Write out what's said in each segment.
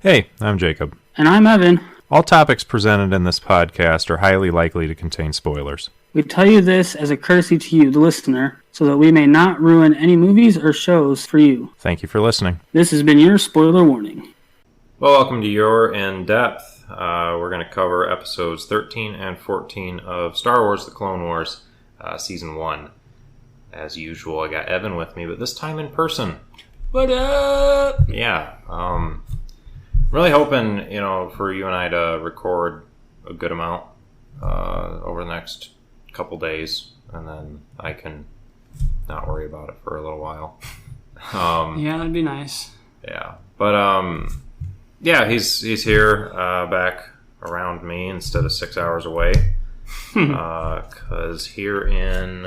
Hey, I'm Jacob. And I'm Evan. All topics presented in this podcast are highly likely to contain spoilers. We tell you this as a courtesy to you, the listener, so that we may not ruin any movies or shows for you. Thank you for listening. This has been your spoiler warning. Well, welcome to YourInDepth. We're going to cover episodes 13 and 14 of Star Wars The Clone Wars, Season 1. As usual, I got Evan with me, but this time in person. What up? Yeah. Really hoping, for you and I to record a good amount over the next couple days, and then I can not worry about it for a little while. Yeah, that'd be nice. Yeah, but he's here back around me instead of 6 hours away, because here in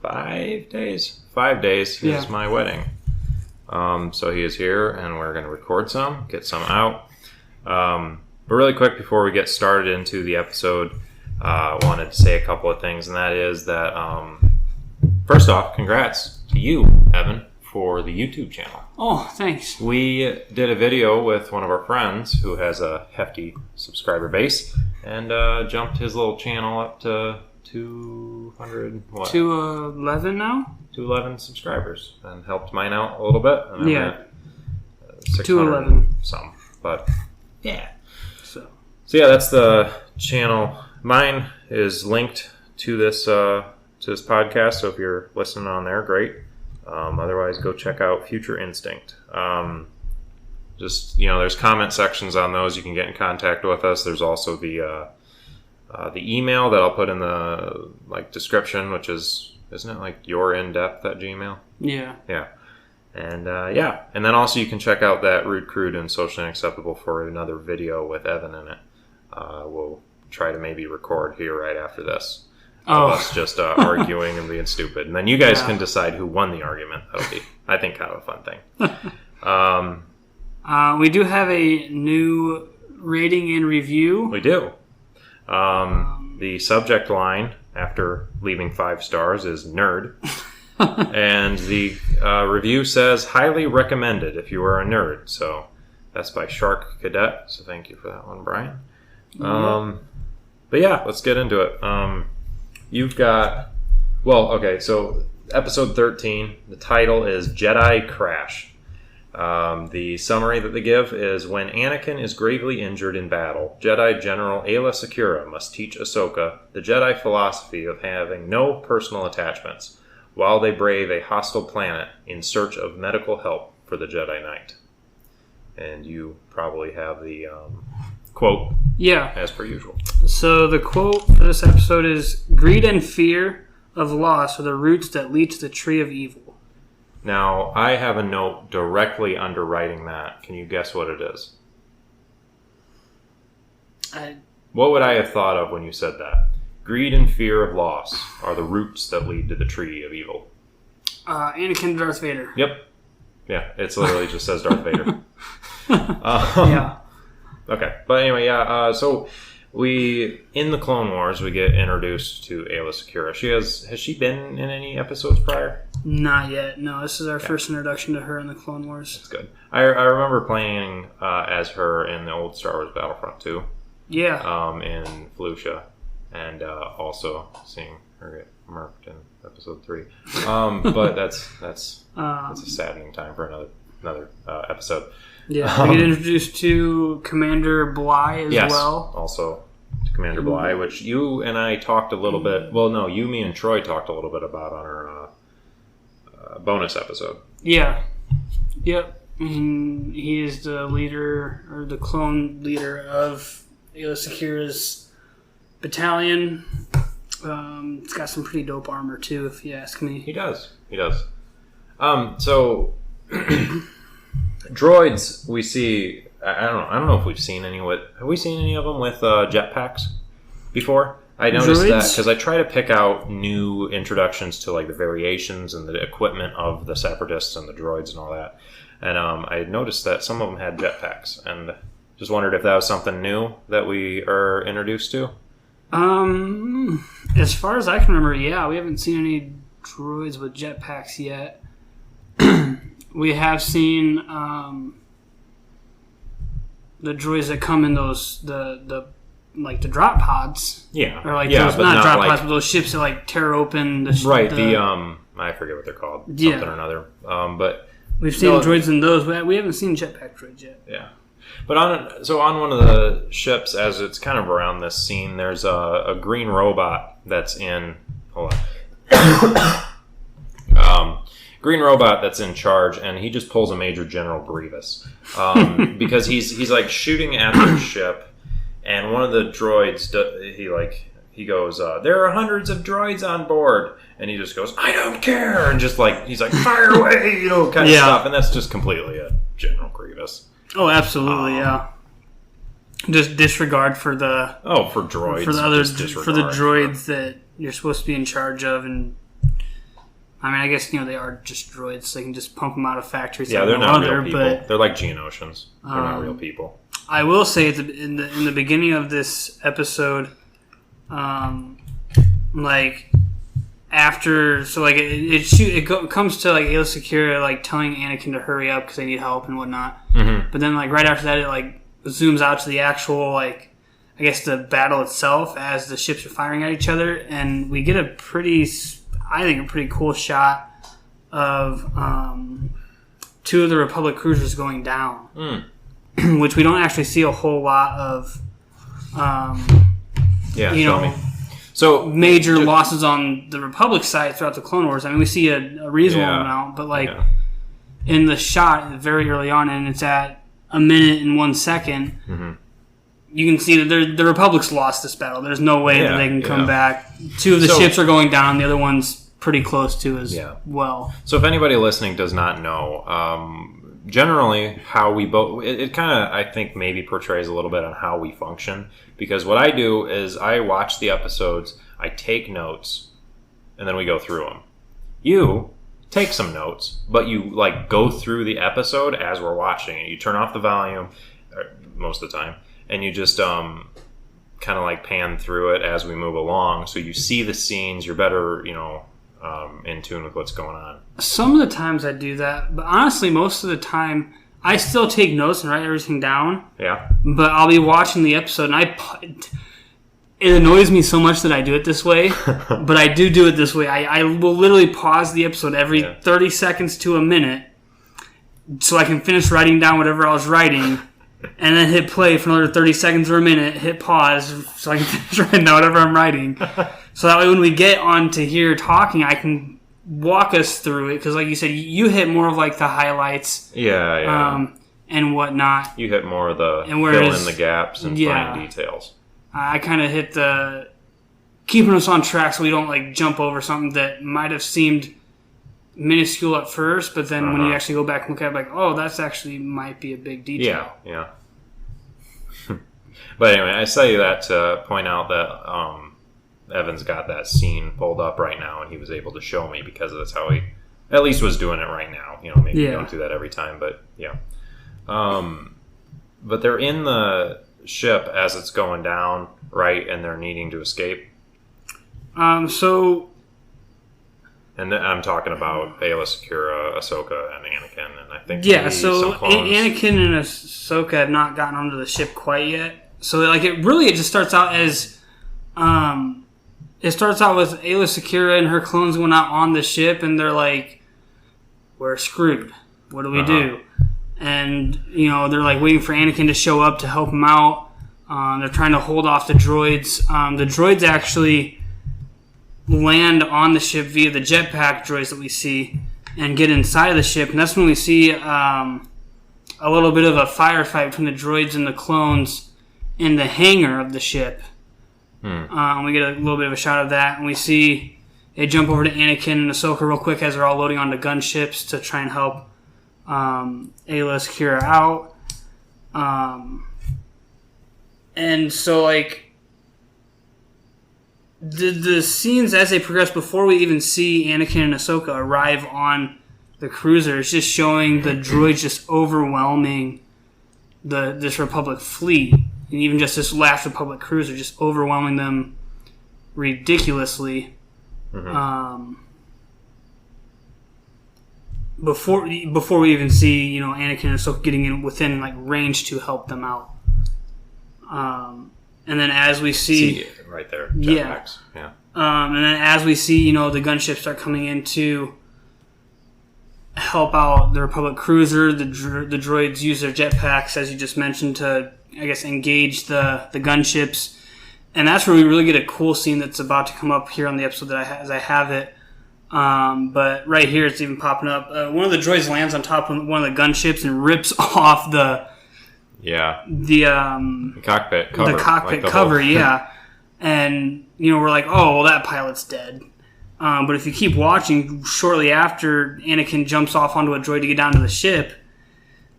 5 days is my wedding. So he is here, and we're going to record some, get some out. But really quick, before we get started into the episode, I wanted to say a couple of things, and that is that, first off, congrats to you, Evan, for the YouTube channel. Oh, thanks. We did a video with one of our friends who has a hefty subscriber base, and jumped his little channel up to 200, what? 211 now? 211 subscribers, and helped mine out a little bit. And yeah. 211 some, but yeah. So yeah, that's the channel. Mine is linked to this podcast. So if you're listening on there, great. Otherwise, go check out Future Instinct. There's comment sections on those. You can get in contact with us. There's also the email that I'll put in the description, which is. Isn't it YourInDepth at Gmail? Yeah. Yeah. And and then also you can check out that Rude, Crude, and Socially Unacceptable for another video with Evan in it. We'll try to maybe record here right after this. Of us just arguing and being stupid. And then you guys can decide who won the argument. That'll be, I think, kind of a fun thing. We do have a new rating and review. We do. The subject line after leaving 5 stars is nerd. And the review says highly recommended if you are a nerd. So that's by Shark Cadet. So thank you for that one, Brian. But yeah, let's get into it. You've got, so episode 13, the title is Jedi Crash. The summary that they give is, when Anakin is gravely injured in battle, Jedi General Aayla Secura must teach Ahsoka the Jedi philosophy of having no personal attachments while they brave a hostile planet in search of medical help for the Jedi Knight. And you probably have the quote, as per usual. So the quote for this episode is, "Greed and fear of loss are the roots that lead to the tree of evil." Now, I have a note directly underwriting that. Can you guess what it is? What would I have thought of when you said that? Greed and fear of loss are the roots that lead to the tree of evil. Anakin Darth Vader. Yep. Yeah, it's literally just says Darth Vader. Yeah. Okay, but anyway, so in the Clone Wars, we get introduced to Aayla Secura. Has she been in any episodes prior? Not yet. No, this is our first introduction to her in the Clone Wars. That's good. I remember playing as her in the old Star Wars Battlefront 2. Yeah. In Felucia, and also seeing her get murked in episode 3. But that's a saddening time for another episode. Yeah, we get introduced to Commander Bly as well. Also to Commander Bly, which you and I talked a little bit. Well, no, you, me, and Troy talked a little bit about on our bonus episode. Yeah. Yep. And he is the leader, or the clone leader of Aayla Secura's battalion. It's got some pretty dope armor too, if you ask me. He does. So droids we see. I don't know if we've seen any with. Have we seen any of them with jetpacks before? I noticed that because I try to pick out new introductions to the variations and the equipment of the separatists and the droids and all that. And I noticed that some of them had jetpacks, and just wondered if that was something new that we are introduced to. As far as I can remember, we haven't seen any droids with jetpacks yet. We have seen droids that come in those the like the drop pods. Yeah. Or like yeah, those, but not drop like, pods, but those ships that like tear open the right. I forget what they're called. Yeah. Something or another. But we've seen droids in those. We haven't seen jetpack droids yet. Yeah. But on one of the ships, as it's kind of around this scene, there's a green robot that's in. Hold on. Green robot that's in charge, and he just pulls a Major General Grievous because he's like shooting at the ship, and one of the droids he goes, there are hundreds of droids on board, and he just goes, I don't care, and just like he's like fire away, kind of stuff, and that's just completely a General Grievous. Oh, absolutely, yeah. Just disregard for the for droids for the droids that you're supposed to be in charge of, and I mean, I guess they are just droids, so they can just pump them out of factories. Yeah, they're not real people. But they're like Geonosians. They're not real people. I will say in the beginning of this episode, like after, so like it comes to like Aayla Secura like telling Anakin to hurry up because they need help and whatnot. Mm-hmm. But then like right after that, it like zooms out to the actual like I guess the battle itself as the ships are firing at each other, and we get a pretty cool shot of two of the Republic cruisers going down, which we don't actually see a whole lot of. So major losses on the Republic side throughout the Clone Wars. I mean, we see a reasonable amount, but like in the shot very early on, and it's at 1 minute and 1 second. Mm-hmm. You can see that the Republic's lost this battle. There's no way that they can come back. Two of the ships are going down. The other one's pretty close to as well. So if anybody listening does not know, generally how we both... It kind of, I think, maybe portrays a little bit on how we function. Because what I do is I watch the episodes, I take notes, and then we go through them. You take some notes, but you like go through the episode as we're watching it. You turn off the volume most of the time. And you just kind of like pan through it as we move along, so you see the scenes. You're better, in tune with what's going on. Some of the times I do that, but honestly, most of the time I still take notes and write everything down. Yeah. But I'll be watching the episode, and it annoys me so much that I do it this way. But I do it this way. I will literally pause the episode every 30 seconds to a minute, so I can finish writing down whatever I was writing. And then hit play for another 30 seconds or a minute, hit pause so I can finish writing down whatever I'm writing. So that way when we get on to here talking, I can walk us through it. Because like you said, you hit more of like the highlights and whatnot. You hit more of the fill in the gaps and find details. I kind of hit the keeping us on track so we don't like jump over something that might have seemed minuscule at first, but then when you actually go back and look at it, like, oh, that's actually might be a big detail. Yeah. But anyway, I say that to point out that Evan's got that scene pulled up right now, and he was able to show me because that's how he at least was doing it right now. Maybe you don't do that every time, but yeah. But they're in the ship as it's going down, right, and they're needing to escape. And I'm talking about Aayla Secura, Ahsoka, and Anakin, and I think so Anakin and Ahsoka have not gotten onto the ship quite yet. So like it just starts out as it starts out with Aayla Secura and her clones going out on the ship, and they're like, "We're screwed. What do we do?" And they're like waiting for Anakin to show up to help them out. They're trying to hold off the droids. The droids actually land on the ship via the jetpack droids that we see and get inside of the ship, and that's when we see a little bit of a firefight between the droids and the clones in the hangar of the ship. We get a little bit of a shot of that, and we see they jump over to Anakin and Ahsoka real quick as they're all loading onto gunships to try and help Aayla Secura out. And so like the scenes as they progress before we even see Anakin and Ahsoka arrive on the cruiser is just showing the droids just overwhelming this Republic fleet, and even just this last Republic cruiser just overwhelming them ridiculously. before we even see Anakin and Ahsoka getting in within like range to help them out. And then as we see right there, jetpacks. Yeah. And then as we see, the gunship start coming in to help out the Republic cruiser, the droids use their jetpacks, as you just mentioned, to, I guess, engage the gunships. And that's where we really get a cool scene that's about to come up here on the episode as I have it. But right here, it's even popping up. One of the droids lands on top of one of the gunships and rips off the cockpit cover. The cockpit cover, yeah. And, we're like, oh, well, that pilot's dead. But if you keep watching, shortly after Anakin jumps off onto a droid to get down to the ship,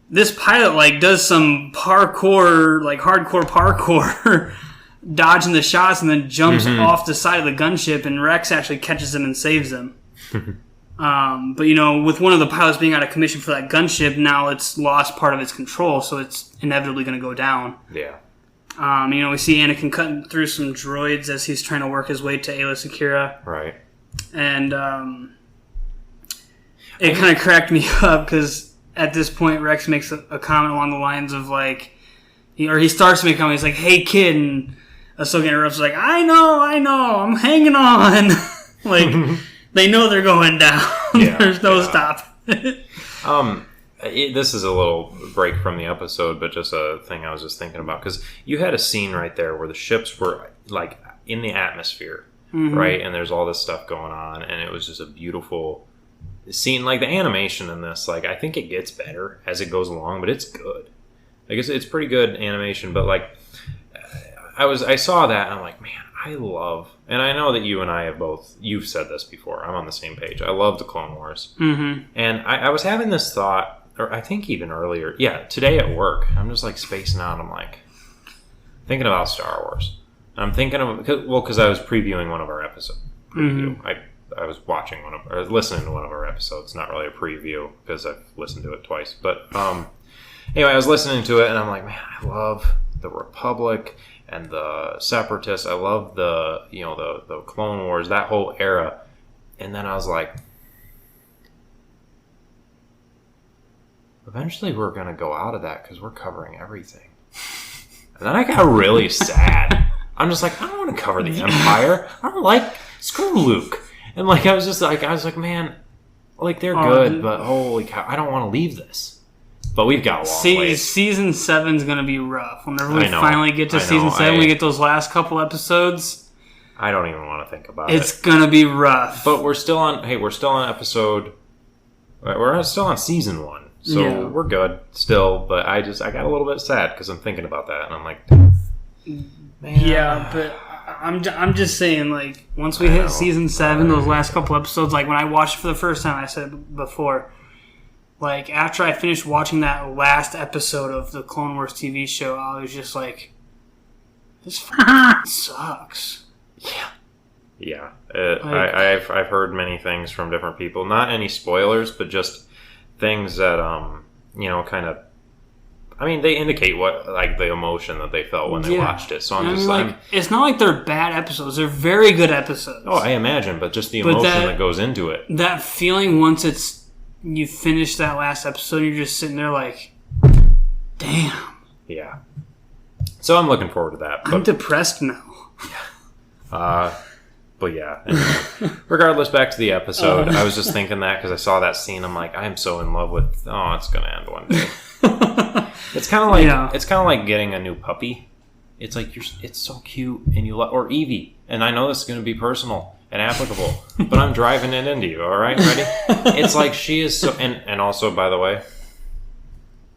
this pilot, does some hardcore parkour, dodging the shots, and then jumps off the side of the gunship, and Rex actually catches him and saves him. But, with one of the pilots being out of commission for that gunship, now it's lost part of its control, so it's inevitably going to go down. Yeah. We see Anakin cutting through some droids as he's trying to work his way to Aayla Secura. Right. And it kind of cracked me up because at this point Rex makes a comment along the lines of he starts to make a comment. He's like, "Hey kid," and Ahsoka interrupts like, "I know, I'm hanging on." They know they're going down. Yeah, There's no stop. This is a little break from the episode, but just a thing I was just thinking about, because you had a scene right there where the ships were in the atmosphere. Right, and there's all this stuff going on, and it was just a beautiful scene. The animation in this, I think it gets better as it goes along, but it's good. It's pretty good animation. But I saw that, and I'm like, man, I love, and I know that you and I have both. You've said this before. I'm on the same page. I love the Clone Wars, and I was having this thought, or I think even earlier, today at work. I'm just spacing out. I'm thinking about Star Wars. I'm thinking of because I was previewing one of our episodes. I was watching listening to one of our episodes. Not really a preview because I've listened to it twice. But anyway, I was listening to it and I'm like, man, I love the Republic and the Separatists. I love the the Clone Wars, that whole era. And then I was like, eventually we're gonna go out of that because we're covering everything. And then I got really sad. I'm just I don't want to cover the Empire. I don't screw Luke. And I was man, they're good, but holy cow, I don't want to leave this. But we've got a long ways. Season 7's going to be rough. Whenever we finally get to Season 7, we get those last couple episodes. I don't even want to think about it. It's going to be rough. But we're still on episode, we're still on Season 1. So we're good still, but I got a little bit sad because I'm thinking about that, and I'm like, man. Yeah, but I'm just saying, once we hit Season 7, those last couple episodes, when I watched it for the first time, I said it before, after I finished watching that last episode of the Clone Wars TV show, I was just this sucks. Yeah. I've heard many things from different people. Not any spoilers, but just things that, kind of, they indicate what, the emotion that they felt when they watched it. So I'm just it's not like they're bad episodes. They're very good episodes. Oh, I imagine, but just the emotion that goes into it. That feeling once you finish that last episode, you're just sitting there damn. Yeah. So I'm looking forward to that. I'm depressed now. But yeah, anyway, regardless, back to the episode. I was just thinking that because I saw that scene. I'm I am so in love with. Oh, it's gonna end one day. It's kind of like getting a new puppy. It's it's so cute, and or Evie. And I know this is gonna be personal and applicable, but I'm driving it into you. All right, ready? It's she is so. And also, by the way,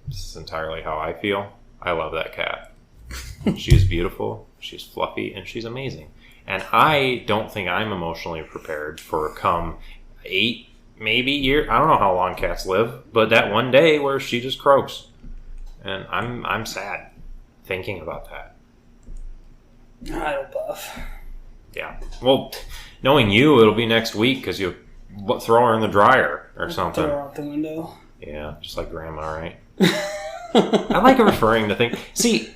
this is entirely how I feel. I love that cat. She is beautiful. She's fluffy, and she's amazing. And I don't think I'm emotionally prepared for come 8, maybe years. I don't know how long cats live, but that one day where she just croaks, and I'm sad thinking about that. Idle buff. Yeah. Well, knowing you, it'll be next week because you'll throw her in the dryer or something. Throw her out the window. Yeah, just like Grandma, right? I like referring to things. See,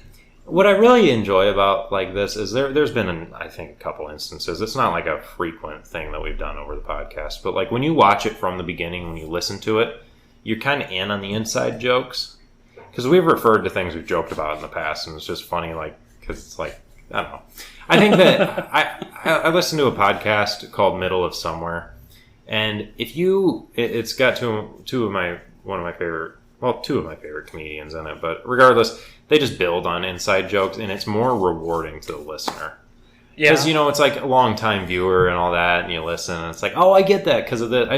What I really enjoy about like this is there's been, I think, a couple instances. It's not like a frequent thing that we've done over the podcast, but like when you watch it from the beginning, when you listen to it, you're kind of in on the inside jokes. Because we've referred to things we've joked about in the past, and it's just funny, like, because it's like, I don't know. I think that I listened to a podcast called Middle of Somewhere, and it's got two of my favorite comedians in it, but regardless, they just build on inside jokes, and it's more rewarding to the listener. Yeah. Because, it's like a long-time viewer and all that, and you listen, and it's like, oh, I get that because of the... I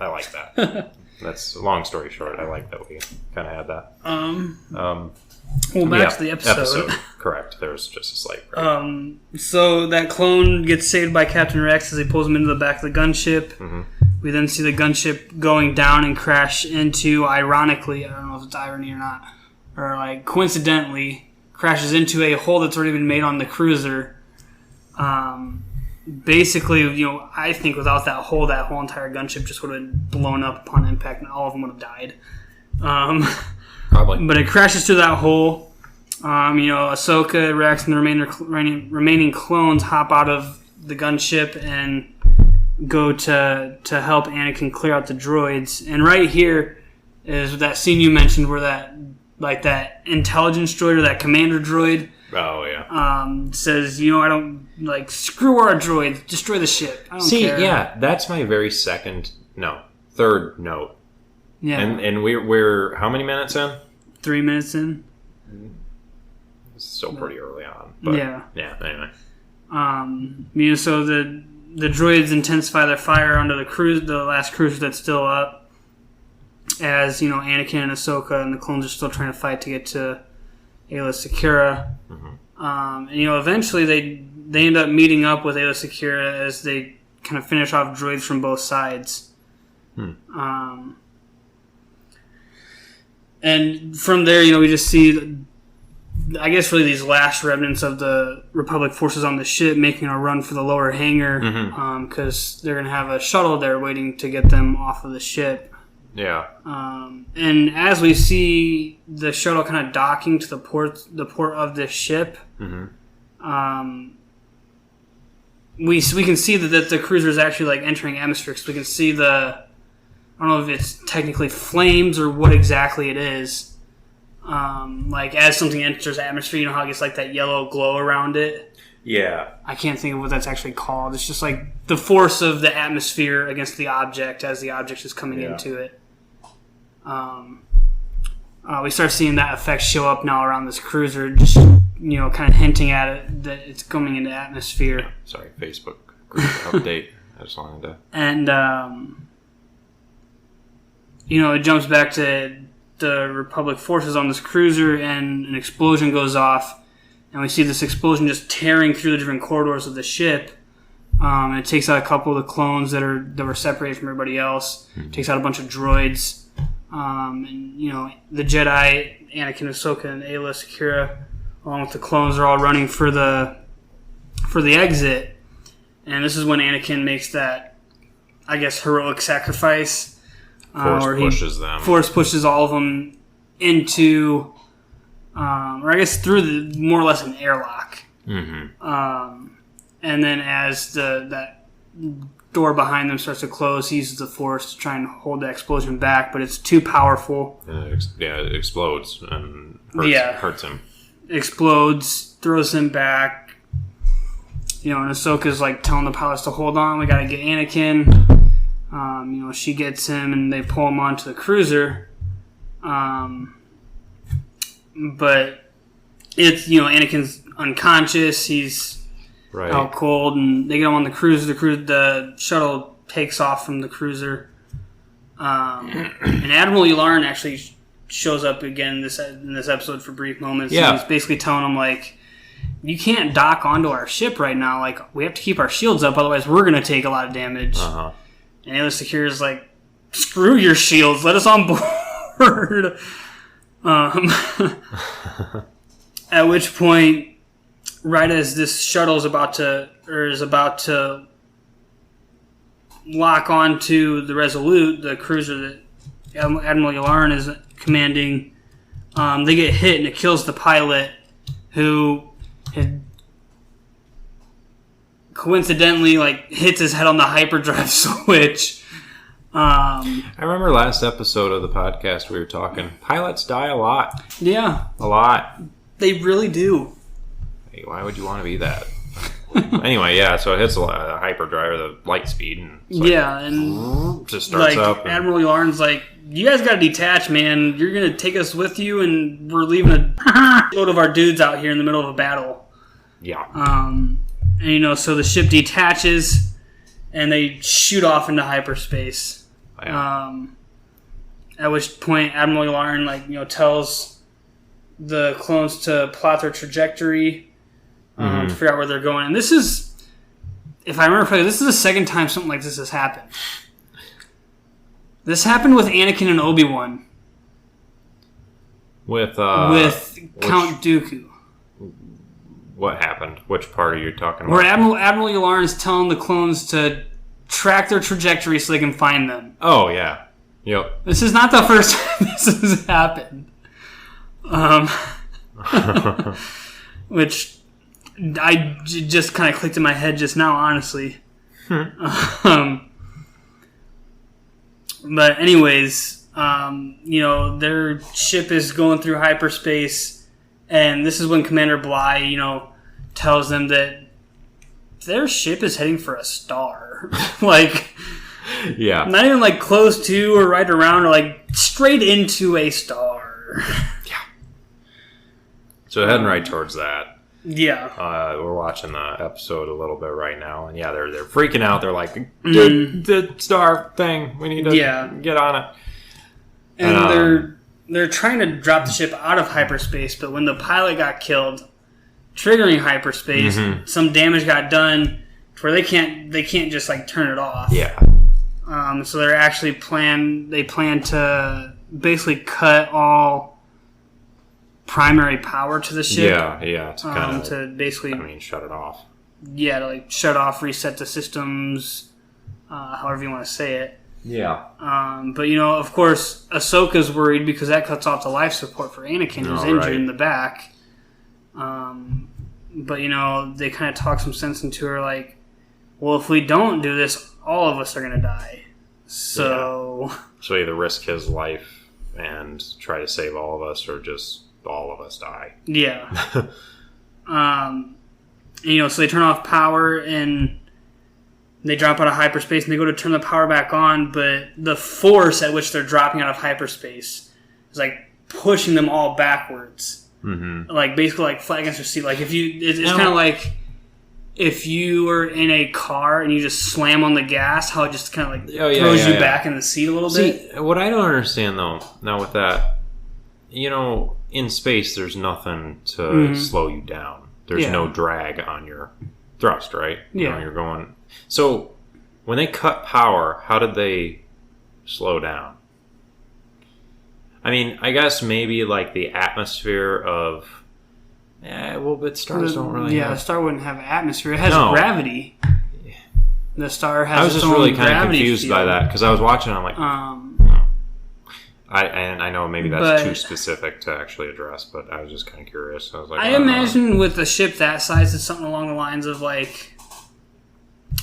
like that. That's a long story short. I like that we kind of had that. Back to the episode. Correct. There's just a slight break. So that clone gets saved by Captain Rex as he pulls him into the back of the gunship. Mm-hmm. We then see the gunship going down and crash into, ironically, I don't know if it's irony or not, or like coincidentally, crashes into a hole that's already been made on the cruiser. Basically, I think without that whole entire gunship just would have been blown up upon impact, and all of them would have died. Probably. But it crashes through that hole. Ahsoka, Rex, and the remaining clones hop out of the gunship and go to help Anakin clear out the droids. And right here is that scene you mentioned where that intelligence droid or that commander droid. Oh, yeah. Says, I don't, screw our droids, destroy the ship. I don't care. Yeah, that's my third note. Yeah. And we're how many minutes in? 3 minutes in. It's still pretty early on. But yeah. Yeah, anyway. So the droids intensify their fire onto the last cruiser that's still up. As, Anakin and Ahsoka and the clones are still trying to fight to get to Aayla Secura. Mm-hmm. Eventually they end up meeting up with Aayla Secura as they kind of finish off droids from both sides. And from there, we just see, I guess, really these last remnants of the Republic forces on the ship making a run for the lower hangar because they're going to have a shuttle there waiting to get them off of the ship. Yeah. And as we see the shuttle kind of docking to the port of this ship, we can see that the cruiser is actually entering atmosphere. So we can see I don't know if it's technically flames or what exactly it is. As something enters atmosphere, how it gets that yellow glow around it. Yeah. I can't think of what that's actually called. It's just the force of the atmosphere against the object as the object is coming into it. We start seeing that effect show up now around this cruiser, just kind of hinting at it that it's coming into atmosphere. Yeah. Sorry, Facebook group update. I just wanted to. And it jumps back to the Republic forces on this cruiser, and an explosion goes off, and we see this explosion just tearing through the different corridors of the ship. And it takes out a couple of the clones that were separated from everybody else. It takes out a bunch of droids. And the Jedi, Anakin, Ahsoka, and Aayla Secura, along with the clones, are all running for the exit. And this is when Anakin makes that, I guess, heroic sacrifice. Force pushes all of them into, or I guess through more or less an airlock. Mm-hmm. And then as that door behind them starts to close, he uses the Force to try and hold the explosion back, but it's too powerful. It explodes and hurts him. Explodes, throws him back. And Ahsoka's telling the pilots to hold on. We got to get Anakin. She gets him and they pull him onto the cruiser. But it's, Anakin's unconscious. He's out cold, and they get him on the cruiser. The shuttle takes off from the cruiser. And Admiral Yularen actually shows up again in this episode for brief moments. Yeah. And he's basically telling him, you can't dock onto our ship right now. We have to keep our shields up, otherwise we're going to take a lot of damage. Uh-huh. And Aayla Secura is screw your shields, let us on board. At which point, right as this shuttle is about to lock onto the Resolute, the cruiser that Admiral Yularen is commanding, they get hit and it kills the pilot who had coincidentally hits his head on the hyperdrive switch. I remember last episode of the podcast we were talking. Pilots die a lot. Yeah, a lot. They really do. Hey, why would you want to be that? Anyway, yeah. So it hits a hyperdrive, the light speed, and and just starts up. And Admiral Yarn's like, "You guys got to detach, man. You're gonna take us with you, and we're leaving a load of our dudes out here in the middle of a battle." Yeah. And so the ship detaches, and they shoot off into hyperspace. Yeah. At which point Admiral Yarn tells the clones to plot their trajectory. To figure out where they're going. And this is, if I remember correctly, this is the second time something like this has happened. This happened with Anakin and Obi-Wan. With Count Dooku. What happened? Which part are you talking about? Where Admiral Yularen is telling the clones to track their trajectory so they can find them. Oh, yeah. Yep. This is not the first time this has happened. Which... I just kind of clicked in my head just now, honestly. But anyways, their ship is going through hyperspace, and this is when Commander Bly, tells them that their ship is heading for a star. Yeah. Not even close to or right around, or straight into a star. Yeah. So heading right towards that. Yeah. We're watching the episode a little bit right now, and yeah, they're freaking out. They're like, the star thing, we need to get on it. And they're trying to drop the ship out of hyperspace, but when the pilot got killed, triggering hyperspace, some damage got done to where they can't just turn it off. Yeah. So they're actually plan to basically cut all primary power to the ship. Yeah. To basically... shut it off. Yeah, to shut off, reset the systems, however you want to say it. Yeah. But, of course, Ahsoka's worried because that cuts off the life support for Anakin, who's injured in the back. But, they kind of talk some sense into her, well, if we don't do this, all of us are going to die. So... Yeah. So either risk his life and try to save all of us, or just... all of us die. Yeah. So they turn off power and they drop out of hyperspace and they go to turn the power back on, but the force at which they're dropping out of hyperspace is pushing them all backwards. Mm-hmm. Basically flat against your seat. It's kind of like if you were in a car and you just slam on the gas, how it just kind of throws you back in the seat a little bit. What I don't understand though, now with that, in space, there's nothing to slow you down. There's no drag on your thrust, right? Yeah. You're going... So, when they cut power, how did they slow down? I guess maybe the atmosphere of... but stars don't really have... Yeah, the star wouldn't have atmosphere. It has gravity. The star has I was its just own really kind of confused field. by that, because I was watching and I'm like... I know maybe that's too specific to actually address, but I was just kind of curious. I was like, I imagine with a ship that size, it's something along the lines of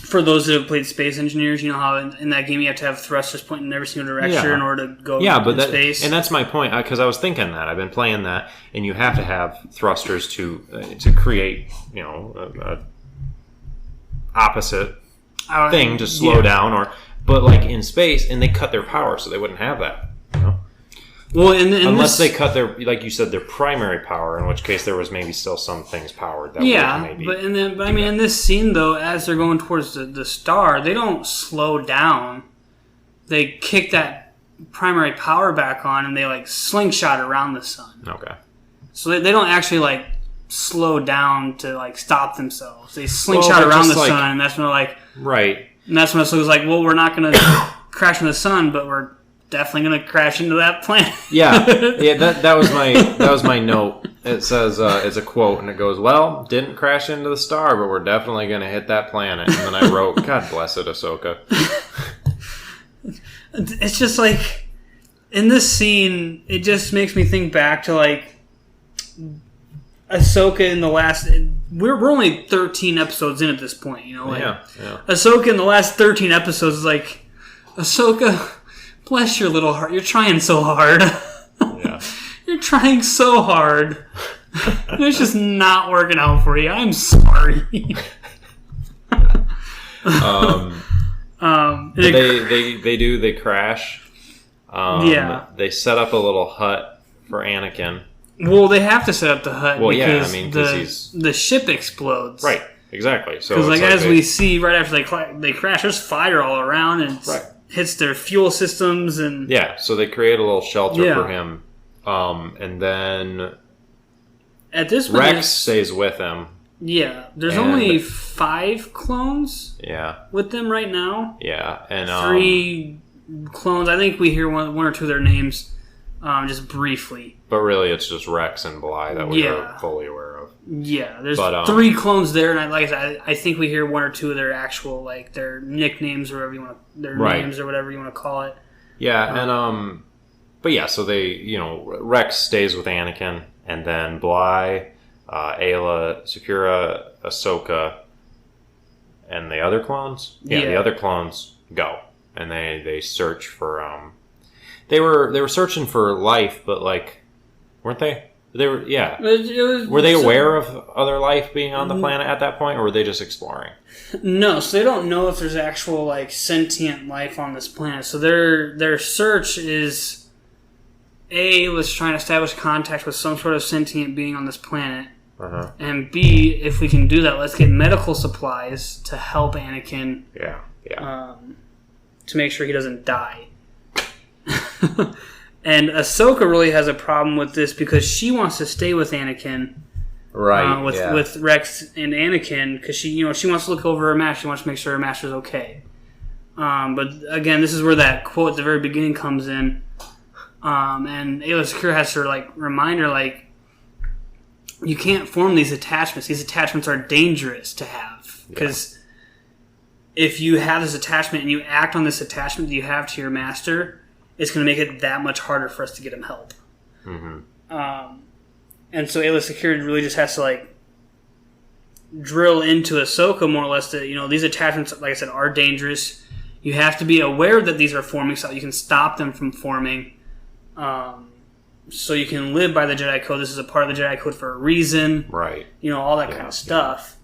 for those that have played Space Engineers, you know how in that game you have to have thrusters pointing in every single direction in order to go in space. And that's my point, because I was thinking that. I've been playing that, and you have to have thrusters to create, a opposite thing to slow down, but in space, and they cut their power so they wouldn't have that. Well, unless they cut their, like you said, their primary power, in which case there was maybe still some things powered. That maybe but in this scene though, as they're going towards the star, they don't slow down. They kick that primary power back on, and they slingshot around the sun. Okay. So they don't actually slow down to stop themselves. They slingshot around the sun, and that's when they're right. And that's when Ahsoka's well, we're not going to crash in the sun, but we're definitely going to crash into that planet. That was my note. It says it's a quote, and it goes, "Well, didn't crash into the star, but we're definitely going to hit that planet." And then I wrote, "God bless it, Ahsoka." It's just in this scene, it just makes me think back to Ahsoka in the last... We're only 13 episodes in at this point, you know? Like, yeah. Ahsoka in the last 13 episodes is like, Ahsoka, bless your little heart. You're trying so hard. Yeah. You're trying so hard. It's just not working out for you. I'm sorry. They crash. They set up a little hut for Anakin. Well, they have to set up the hut because the ship explodes. Right, exactly. So because as we see right after they crash, there's fire all around and it hits their fuel systems and so they create a little shelter for him, and then at this point, Rex stays with him. Yeah, there's only 5 clones. Yeah, with them right now. Yeah, and 3 clones. I think we hear one or two of their names, just briefly. But really, it's just Rex and Bly that we are fully aware of. Yeah, there's 3 clones there, and like I said, I think we hear 1 or 2 of their actual their nicknames or whatever you want, names or whatever you want to call it. Yeah, but yeah, so they Rex stays with Anakin, and then Bly, Ayla, Sakura, Ahsoka, and the other clones. The other clones go, and they search for. They were searching for life, but weren't they? They were. Yeah. Were they aware of other life being on the planet at that point, or were they just exploring? No, so they don't know if there's actual sentient life on this planet. So their search is let's try and establish contact with some sort of sentient being on this planet. Uh-huh. And B, if we can do that, let's get medical supplies to help Anakin. Yeah. To make sure he doesn't die. And Ahsoka really has a problem with this because she wants to stay with Anakin, right? With Rex and Anakin, because she wants to look over her master. She wants to make sure her master's okay. But again, this is where that quote at the very beginning comes in, and Ayla Secure has to remind her you can't form these attachments. These attachments are dangerous to have because if you have this attachment and you act on this attachment that you have to your master, it's going to make it that much harder for us to get him help. Mm-hmm. And so Ayla Security really just has to drill into Ahsoka more or less that these attachments, like I said, are dangerous. You have to be aware that these are forming so you can stop them from forming. So you can live by the Jedi Code. This is a part of the Jedi Code for a reason. Right. All that kind of stuff.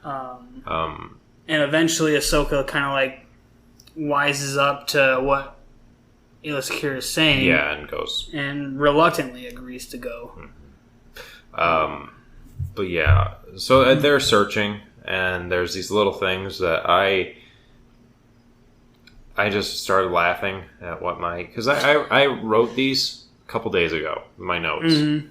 And eventually Ahsoka kind of wises up to what Ayla Secure is saying. Yeah, and goes. And reluctantly agrees to go. Mm-hmm. But yeah, so they're searching, and there's these little things that I just started laughing at because I wrote these a couple days ago in my notes. Mm-hmm.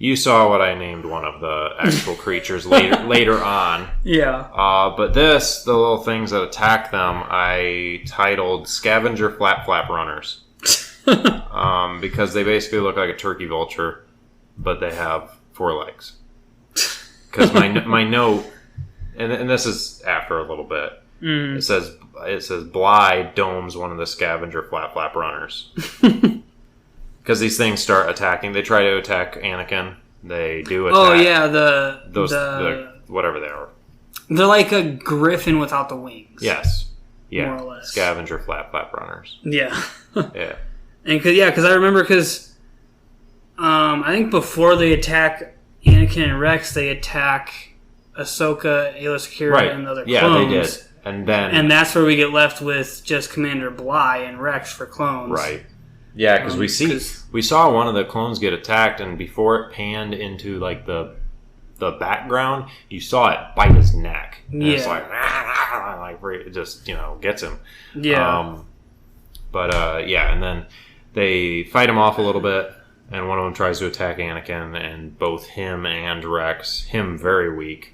You saw what I named one of the actual creatures later on. Yeah. But the little things that attack them, I titled Scavenger Flap Runners. Because they basically look like a turkey vulture, but they have 4 legs. Because my note, and this is after a little bit, it says Bly domes one of the Scavenger Flap Runners. Because these things start attacking. They try to attack Anakin. They do attack. Oh yeah, the whatever they are. They're like a griffin without the wings. Yes. Yeah. More or less. Scavenger Flap Runners. Yeah. Yeah. And because I remember I think before they attack Anakin and Rex, they attack Ahsoka, Ayla Secura, and the other clones. Yeah, they did. And that's where we get left with just Commander Bly and Rex for clones. Right. Yeah, because we saw one of the clones get attacked, and before it panned into the background, you saw it bite his neck. And it's it just gets him. Yeah. And then they fight him off a little bit, and one of them tries to attack Anakin, and both him and Rex, him very weak,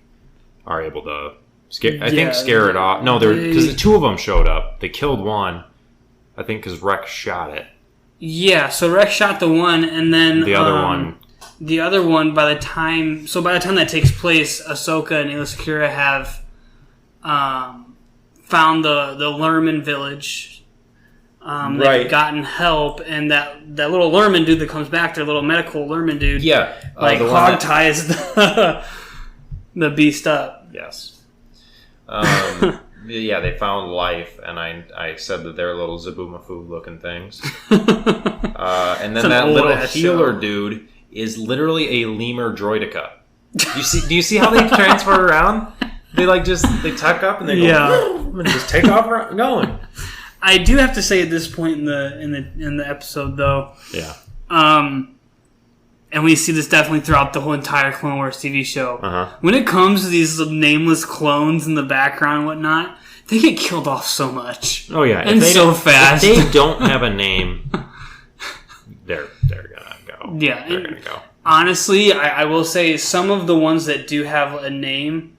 are able to scare it off. No, because the 2 of them showed up. They killed one, I think, because Rex shot it. Yeah, so Rex shot the one, and then the other one. By the time that takes place, Ahsoka and Ayla Secura have found the Lurman village, They've gotten help, and that little Lerman dude that comes back, their little medical Lerman dude, hog ties the beast up. Yes. They found life, and I said that they're little Zaboomafoo looking things. And then that little healer dude is literally a lemur droidica. Do you see how they transfer around? They they tuck up and they go and just take off going. I do have to say at this point in the episode though. Yeah. And we see this definitely throughout the whole entire Clone Wars TV show. Uh-huh. When it comes to these nameless clones in the background and whatnot, they get killed off so much. Oh yeah, and so fast. If they don't have a name, they're gonna go. Yeah, they're gonna go. Honestly, I will say some of the ones that do have a name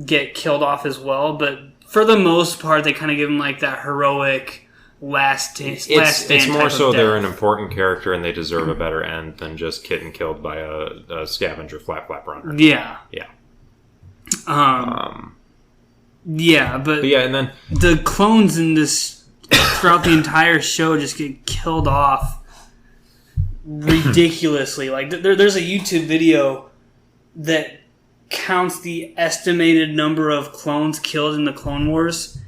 get killed off as well, but for the most part, they kind of give them that heroic last stand. It's more so they're an important character and they deserve a better end than just getting killed by a scavenger flap runner. Yeah. Yeah. But and then the clones in this throughout the entire show just get killed off ridiculously. There's a YouTube video that counts the estimated number of clones killed in the Clone Wars,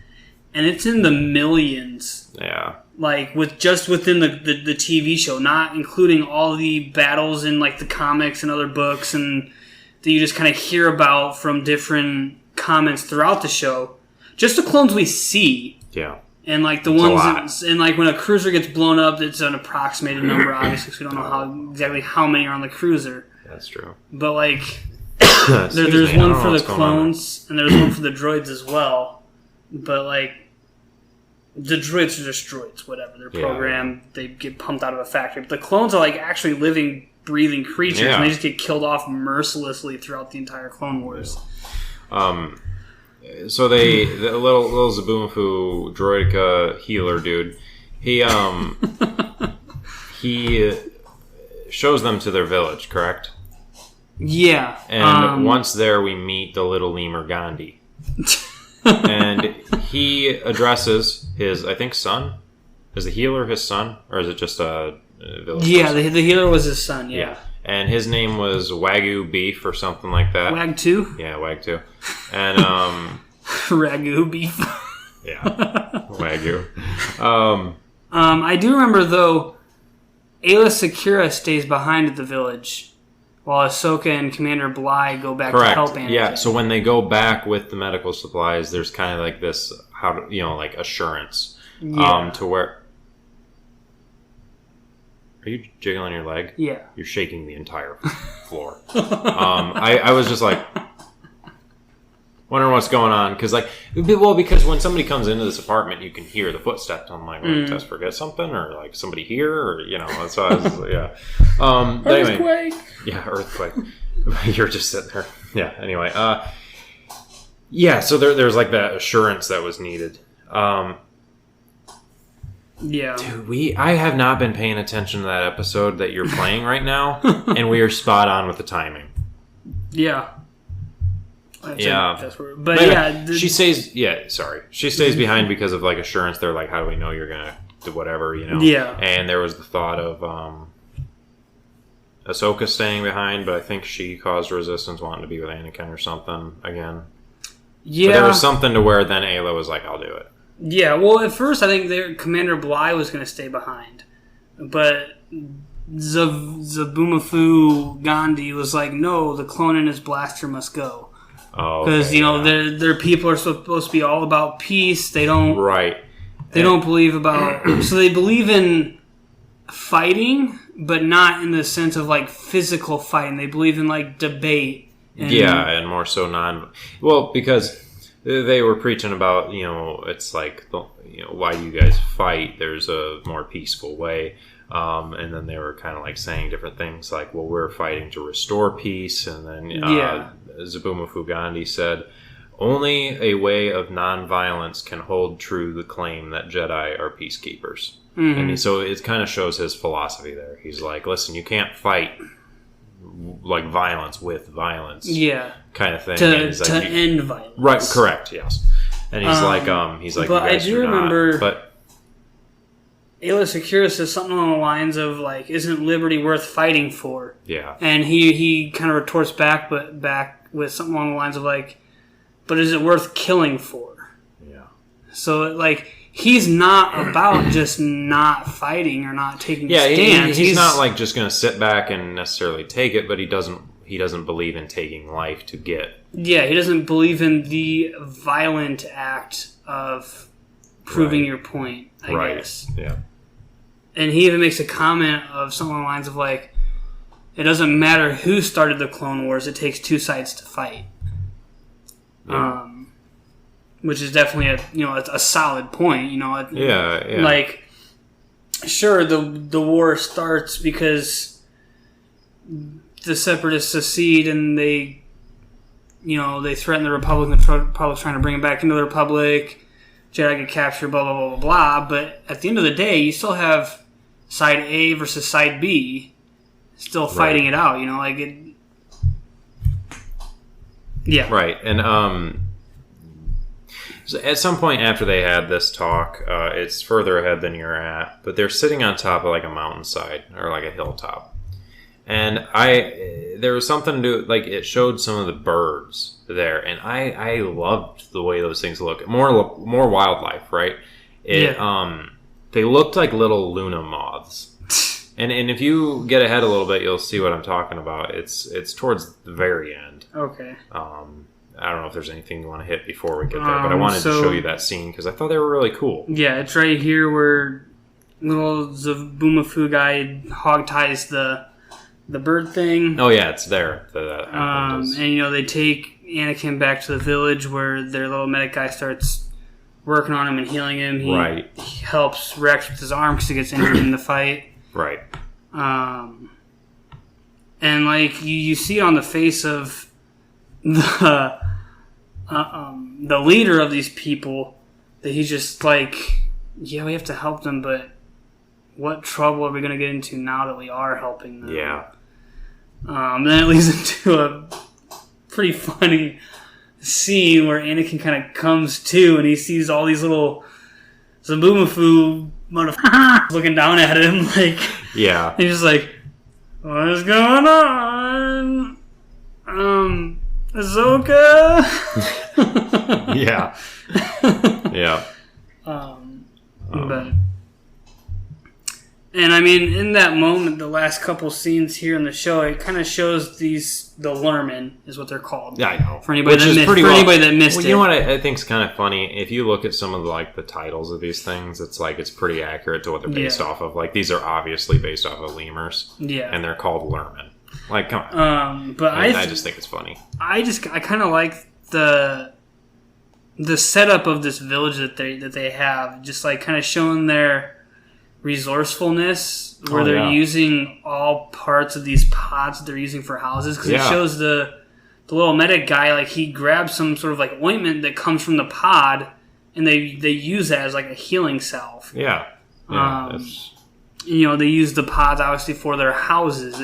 and it's in the millions. Yeah. Within the TV show, not including all the battles in the comics and other books and that you just kind of hear about from different comments throughout the show. Just the clones we see. Yeah. And the ones when a cruiser gets blown up, it's an approximated number, obviously, because we don't know exactly how many are on the cruiser. That's true. But there's one for the clones and there's one for the droids as well. But the droids are just droids, whatever. They're programmed, they get pumped out of a factory. But the clones are actually living, breathing creatures, and they just get killed off mercilessly throughout the entire Clone Wars. So the little Zaboomafoo droidica healer dude, he shows them to their village, correct? Yeah. And once there, we meet the little lemur Gandhi. And he addresses his, I think, son. Is the healer his son? Or is it just a village person? The healer was his son, yeah. And his name was Wagyu Beef or something like that. Wag2? Yeah, Wag2. And, Ragu Beef. Yeah. Wagyu. I do remember, though, Aayla Secura stays behind at the village, while Ahsoka and Commander Bly go back to help Anakin. Yeah, so when they go back with the medical supplies, there's kind of this, assurance. Yeah. To where... Are you jiggling your leg? Yeah. You're shaking the entire floor. I was just wondering what's going on. Because when somebody comes into this apartment, you can hear the footsteps. I'm like, did Tess forget something? Or somebody here? Or, so I was, yeah. Earthquake! Anyway, yeah, earthquake. You're just sitting there. Yeah, anyway. So there's that assurance that was needed. Yeah. Dude, I have not been paying attention to that episode that you're playing right now, and we are spot on with the timing. Yeah. She stays. Yeah, sorry. She stays behind because of assurance. They're how do we know you're gonna do whatever, Yeah. And there was the thought of Ahsoka staying behind, but I think she caused resistance, wanting to be with Anakin or something again. Yeah. But there was something to where then Aayla was like, "I'll do it." Yeah. Well, at first I think Commander Bly was going to stay behind, but Zaboomafoo Gandhi was like, "No, the clone and his blaster must go." Because their people are supposed to be all about peace. They don't They don't believe about. So they believe in fighting, but not in the sense of physical fighting. They believe in debate. And more so because they were preaching about it's why do you guys fight? There's a more peaceful way. And then they were kind of saying different things we're fighting to restore peace. And then Zaboomafoo Gandhi said, only a way of non-violence can hold true the claim that Jedi are peacekeepers. Mm-hmm. And so it kind of shows his philosophy there. He's listen, you can't fight violence with violence. Yeah. Kind of thing. To end violence. Right, correct, yes. And he's but I do remember... Ayla Secura says something along the lines of, like, isn't liberty worth fighting for? Yeah. And he kind of retorts back with something along the lines of, like, but is it worth killing for? Yeah. So, like, he's not about just not fighting or not taking a stance. He's not, like, just going to sit back and necessarily take it, but he doesn't believe in taking life to get. Yeah, he doesn't believe in the violent act of proving your point, I guess. Yeah. And he even makes a comment of something along the lines of, like, it doesn't matter who started the Clone Wars, it takes two sides to fight. Yeah. Which is definitely a solid point, Yeah. Like, sure, the war starts because the Separatists secede and they threaten the Republic, and the Republic's trying to bring them back into the Republic. Jedi get captured, blah, blah, blah, blah, blah. But at the end of the day, you still have Side A versus Side B still fighting it out, like it... Yeah. Right. And so at some point after they had this talk, it's further ahead than you're at, but they're sitting on top of like a mountainside or like a hilltop. And there was something to like, it showed some of the birds there, and I loved the way those things look. More wildlife, right? They looked like little Luna moths. And if you get ahead a little bit, you'll see what I'm talking about. It's towards the very end. Okay. I don't know if there's anything you want to hit before we get there, but I wanted to show you that scene because I thought they were really cool. Yeah, it's right here where little Zabumafu guy hog ties the bird thing. Oh yeah, it's there. And they take Anakin back to the village where their little medic guy starts working on him and healing him. He helps Rex with his arm because he gets injured in the fight. Right. And like you see it on the face of the leader of these people that he's just like, yeah, we have to help them, but what trouble are we going to get into now that we are helping them? Yeah. Then it leads into a pretty funny scene where Anakin kind of comes to and he sees all these little Zabumafu motherfuckers looking down at him like, yeah. He's just like, what is going on? Ahsoka? Yeah. Yeah. But, and I mean, in that moment, the last couple scenes here in the show, it kind of shows the Lurmen is what they're called. Yeah, I know. For anybody that missed it. You know what I think is kind of funny? If you look at some of the tiles of these things, it's like it's pretty accurate to what they're based off of. Like these are obviously based off of lemurs. Yeah. And they're called Lurmen. Like, come on. But I just think it's funny. I kind of like the setup of this village that they have, just like kind of showing their resourcefulness, where they're using all parts of these pods that they're using for houses, because it shows the little medic guy, like he grabs some sort of like ointment that comes from the pod, and they use that as like a healing salve. Yeah. They use the pods obviously for their houses.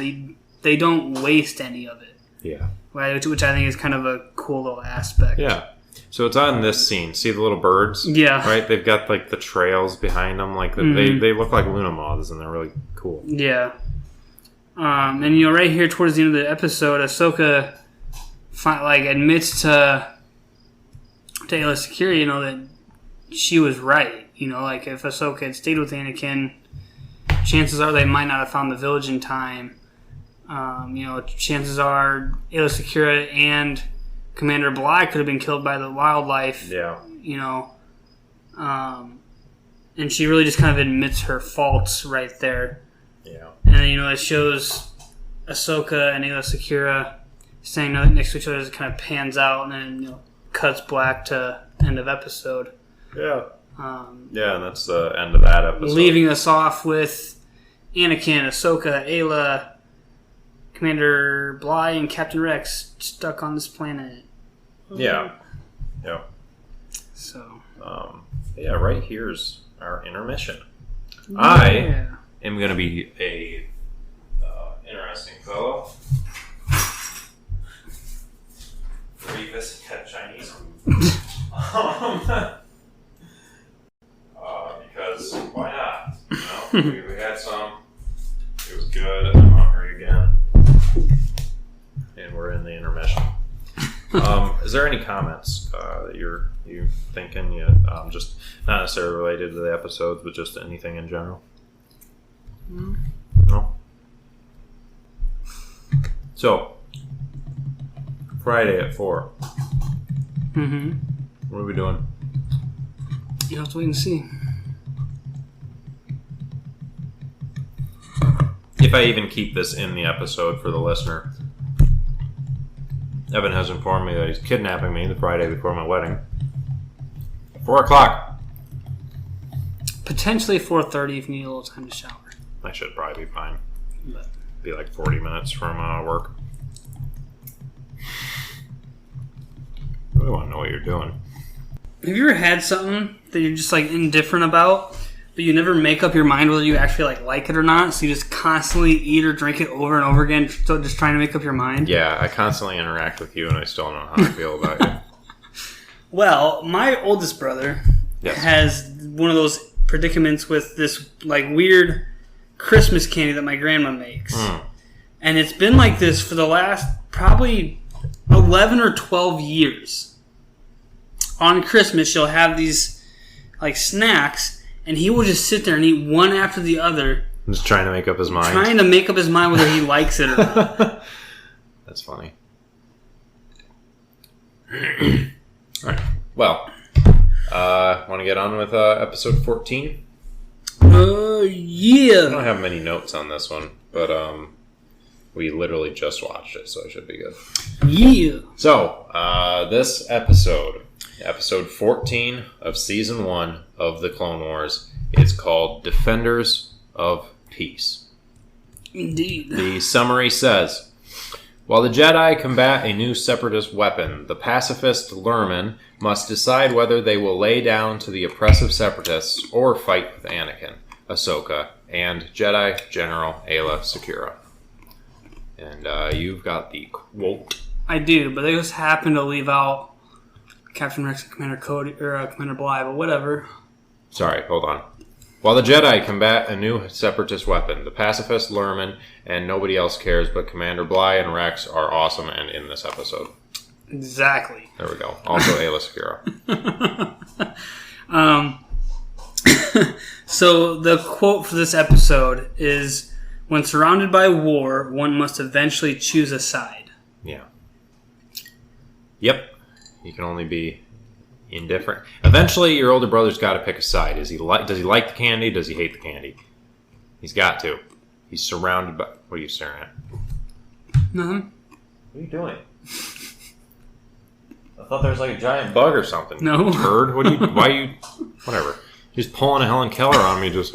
They don't waste any of it. Yeah. Which I think is kind of a cool little aspect. Yeah. So it's on this scene. See the little birds? Yeah. Right? They've got like the trails behind them. Like they look like Luna moths, and they're really cool. Yeah. And right here towards the end of the episode, Ahsoka admits to Ayla Secura, that she was right. Like if Ahsoka had stayed with Anakin, chances are they might not have found the village in time. Chances are Ayla Secura and Commander Bly could have been killed by the wildlife. Yeah. And she really just kind of admits her faults right there. Yeah. And then, it shows Ahsoka and Ayla Secura standing next to each other as it kind of pans out and then, cuts black to end of episode. Yeah. And that's the end of that episode. Leaving us off with Anakin, Ahsoka, Ayla, Commander Bly, and Captain Rex stuck on this planet. Yeah. Yeah. So. Right here's our intermission. Yeah. I am going to be a interesting fellow. Revisit that Chinese food. Because why not? we had some. It was good. I'm hungry again. And we're in the intermission. Is there any comments that you thinking yet? Just not necessarily related to the episodes, but just anything in general? No? So, Friday at 4. Mm-hmm. What are we doing? You have to wait and see. If I even keep this in the episode for the listener, Evan has informed me that he's kidnapping me the Friday before my wedding. 4 o'clock. Potentially 4:30 if you need a little time to shower. I should probably be fine. But Be like 40 minutes from work. I really want to know what you're doing. have you ever had something that you're just like indifferent about, but you never make up your mind whether you actually like it or not? So you just constantly eat or drink it over and over again, so just trying to make up your mind. Yeah, I constantly interact with you, and I still don't know how I feel about you. Well, my oldest brother has one of those predicaments with this like weird Christmas candy that my grandma makes. And it's been like this for the last probably 11 or 12 years. On Christmas, she'll have these like snacks, and he will just sit there and eat one after the other. Just trying to make up his mind. Trying to make up his mind whether he likes it or not. That's funny. Alright. Well, want to get on with episode 14? Yeah. I don't have many notes on this one, but we literally just watched it, so it should be good. Yeah. So, this episode 14 of Season 1 of the Clone Wars, is called Defenders of Peace. Indeed. The summary says, while the Jedi combat a new separatist weapon, the pacifist Lurmen must decide whether they will lay down to the oppressive separatists or fight with Anakin, Ahsoka, and Jedi General Aayla Secura. And you've got the quote. I do, but they just happen to leave out Captain Rex and Commander Cody or Commander Bly, but whatever. Sorry, hold on. While the Jedi combat a new separatist weapon, the pacifist Lurmen and nobody else cares but Commander Bly and Rex are awesome and in this episode. Exactly. There we go. Also Aayla Secura. So the quote for this episode is, when surrounded by war, one must eventually choose a side. Yeah. Yep. You can only be indifferent. Eventually, your older brother's got to pick a side. Does he like the candy? Does he hate the candy? He's got to. He's surrounded by... What are you staring at? Nothing. What are you doing? I thought there was like a giant bug or something. No. Turd? What are you... Why are you... Whatever. He's pulling a Helen Keller on me just...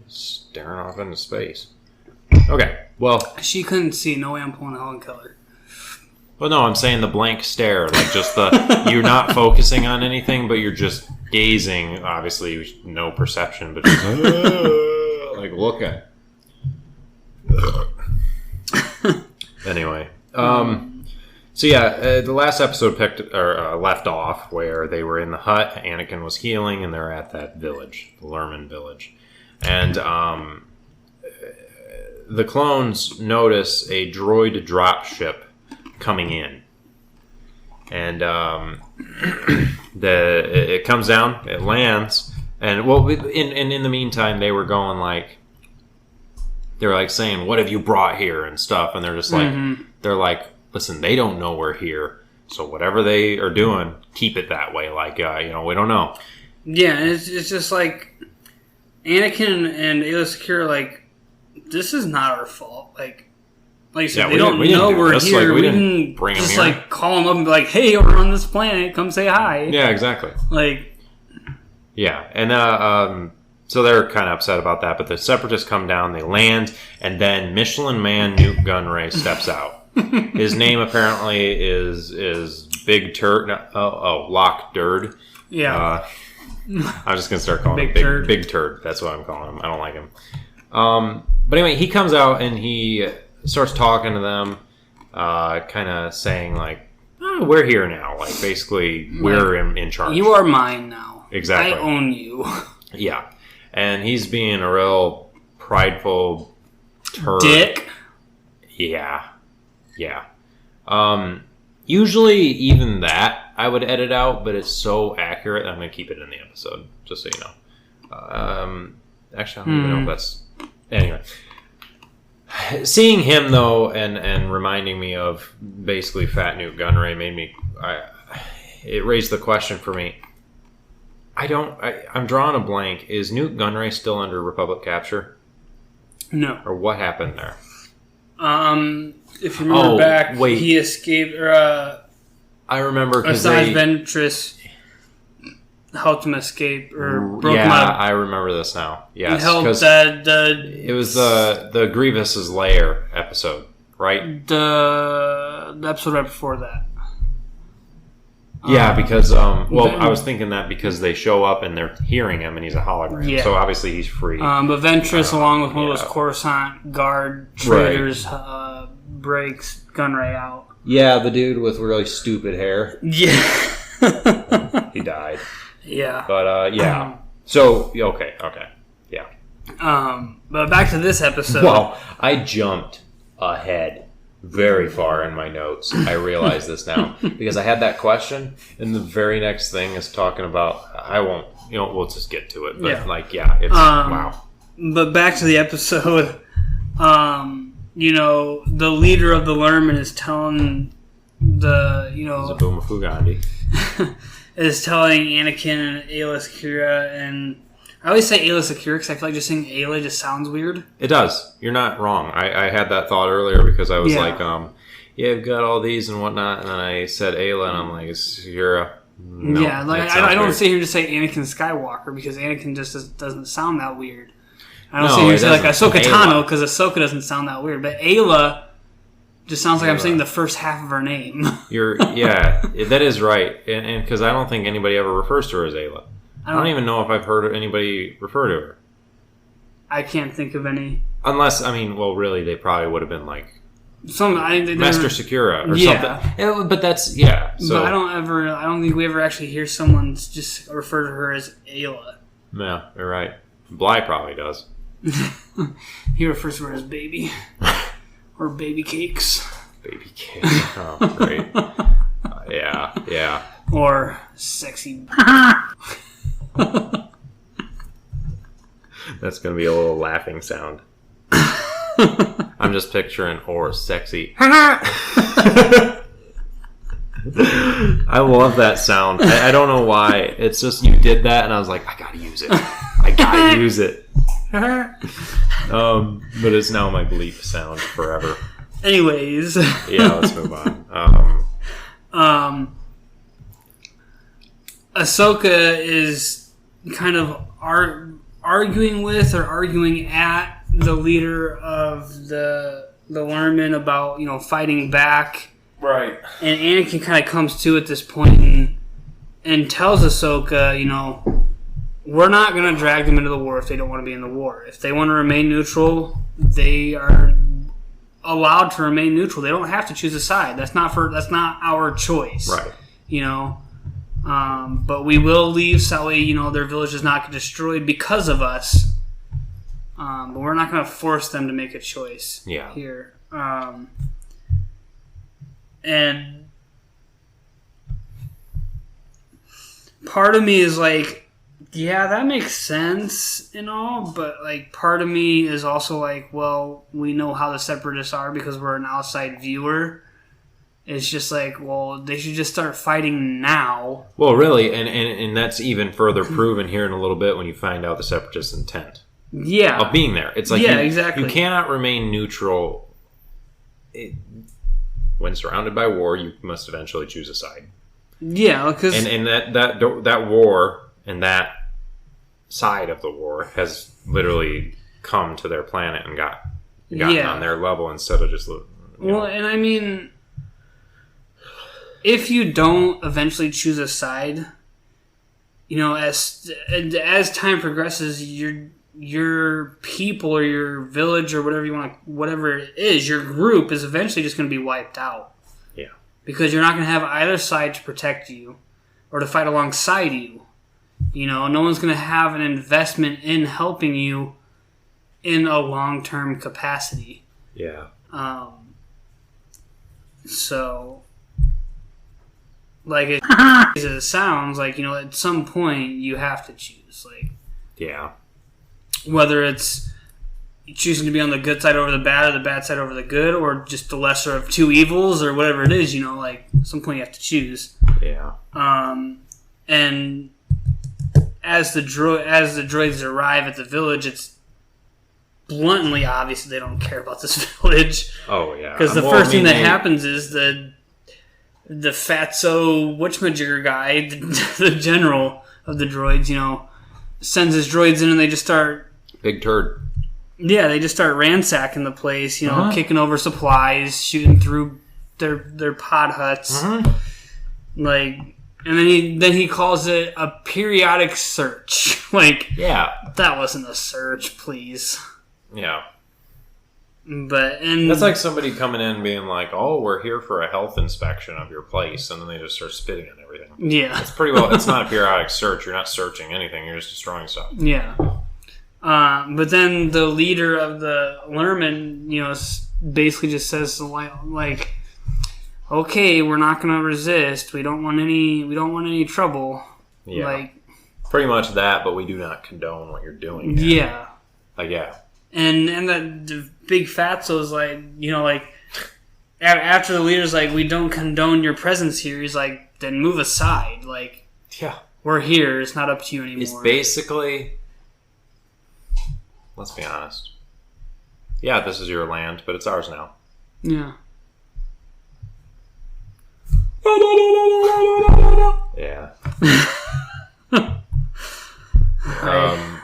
staring off into space. Okay, well... She couldn't see. No way I'm pulling a Helen Keller. Well, no, I'm saying the blank stare. Like, just the... You're not focusing on anything, but you're just gazing. Obviously, no perception, but just... like, look at... Anyway. So, yeah, the last episode left off where they were in the hut. Anakin was healing, and they're at that village, the Lurmen village. And the clones notice a droid drop ship coming in. And it comes down, it lands, and well, in the meantime, they were going like, they were like saying, "What have you brought here?" and stuff, and they're just like, they're like, "Listen, they don't know we're here, so whatever they are doing, keep it that way. Like, we don't know." Yeah, and it's just like Anakin and Aayla Secura, like, this is not our fault. Like you said, they don't know we're here. Like, we didn't bring just them here. like call them up and be like, "Hey, we're on this planet. Come say hi." Yeah, exactly. Like, yeah, and so they're kind of upset about that. But the Separatists come down, they land, and then Michelin Man Newt Gunray steps out. His name apparently is Big Turd. Lock Durd. yeah. I'm just gonna start calling him Big Turd. That's what I'm calling him. I don't like him. But anyway, he comes out and he starts talking to them, kind of saying like, "Oh, we're here now. Like, basically, we're in charge. You are mine now." exactly. I own you. Yeah. And he's being a real prideful turd. Dick. Yeah. Yeah. Usually even that I would edit out, but it's so accurate I'm going to keep it in the episode, just so you know. Actually, I don't even know if that's... Anyway. Seeing him, though, and reminding me of basically Fat Newt Gunray made me... it raised the question for me. I'm drawing a blank. Is Newt Gunray still under Republic capture? No. Or what happened there? If you remember back, wait. he escaped, or I remember because Asajj Ventress helped him escape, or broke him yeah, out. I remember this now. Yes, Helped it was the Grievous's lair episode, right? The episode right before that. Yeah, because I was thinking that because they show up and they're hearing him and he's a hologram, Yeah. so obviously he's free. But Ventress, along with one of those Coruscant guard traitors, breaks Gunray out. Yeah, the dude with really stupid hair. Yeah. He died. Yeah. But, yeah. So, okay. Yeah. But back to this episode. Well, I jumped ahead very far in my notes. I realize this now. Because I had that question, and the very next thing is talking about... I won't... we'll just get to it. But, it's... wow. But back to the episode. The leader of the Lurmen is telling Zabuma Fugandi. is telling Anakin and Ayla Secura, and I always say Ayla Secura because I feel like just saying Ayla just sounds weird. It does. You're not wrong. I had that thought earlier because I was like, I've got all these and whatnot, and then I said Ayla, and I'm like, Secura. No, yeah, like I don't sit here to say Anakin Skywalker because Anakin just doesn't sound that weird. I don't sit here to say like Ahsoka Tano because Ahsoka doesn't sound that weird, but Ayla just sounds like I'm saying the first half of her name. That is right, and because I don't think anybody ever refers to her as Ayla. I don't even know if I've heard anybody refer to her. I can't think of any. Unless, really, they probably would have been like Master Secura or something. Yeah, but that's So. But I don't think we ever actually hear someone just refer to her as Ayla. Yeah, you're right. Bly probably does. He refers to her as baby. Or baby cakes. Baby cakes. Oh, great. Yeah. Or sexy. That's going to be a little laughing sound. I'm just picturing or sexy. I love that sound. I don't know why. It's just you did that and I was like, I gotta use it. But it's now my bleep sound forever. Anyways. Yeah, let's move on. Ahsoka is kind of arguing with or arguing at the leader of the Lurmen about, fighting back. Right. And Anakin kind of comes to at this point and tells Ahsoka, we're not going to drag them into the war if they don't want to be in the war. If they want to remain neutral, they are allowed to remain neutral. They don't have to choose a side. That's not our choice. Right. But we will leave so their village does not get destroyed because of us. But we're not going to force them to make a choice here. And part of me is like, yeah, that makes sense and all, but like part of me is also like, well, we know how the Separatists are because we're an outside viewer. It's just like, well, they should just start fighting now. Well, really, and that's even further proven here in a little bit when you find out the Separatists' intent. Yeah. Of being there. It's like, exactly. You cannot remain neutral. When surrounded by war, you must eventually choose a side. Yeah, because... And that war and that side of the war has literally come to their planet and gotten on their level instead of just... Well, and I mean... If you don't eventually choose a side, as time progresses, your people or your village or whatever it is, your group is eventually just going to be wiped out. Yeah. Because you're not going to have either side to protect you or to fight alongside you. No one's going to have an investment in helping you in a long-term capacity. Yeah. So, like as it sounds, like, at some point you have to choose. Like, yeah. Whether it's choosing to be on the good side over the bad or the bad side over the good, or just the lesser of two evils, or whatever it is, like, at some point you have to choose. Yeah. And as the droids arrive at the village, it's bluntly obvious that they don't care about this village. Oh, yeah. Because the first thing that happens is the fatso whatchamajigger guy, the general of the droids, sends his droids in and they just start... Big turd. Yeah, they just start ransacking the place, kicking over supplies, shooting through their pod huts. Like, and then he calls it a periodic search. Like, yeah. That wasn't a search, please. Yeah. And that's like somebody coming in and being like, "Oh, we're here for a health inspection of your place," and then they just start spitting on everything. Yeah, it's pretty well. It's not a periodic search. You're not searching anything. You're just destroying stuff. Yeah. But then the leader of the Lerman, basically just says like, "Okay, we're not going to resist. We don't want any trouble." Yeah. Like, pretty much that, but we do not condone what you're doing. Yeah. Yeah. And the big fatso's like, after the leader's like, "We don't condone your presence here," he's like, "Then move aside. Like, yeah, we're here. It's not up to you anymore." It's basically, let's be honest. Yeah, this is your land, but it's ours now. Yeah. Yeah.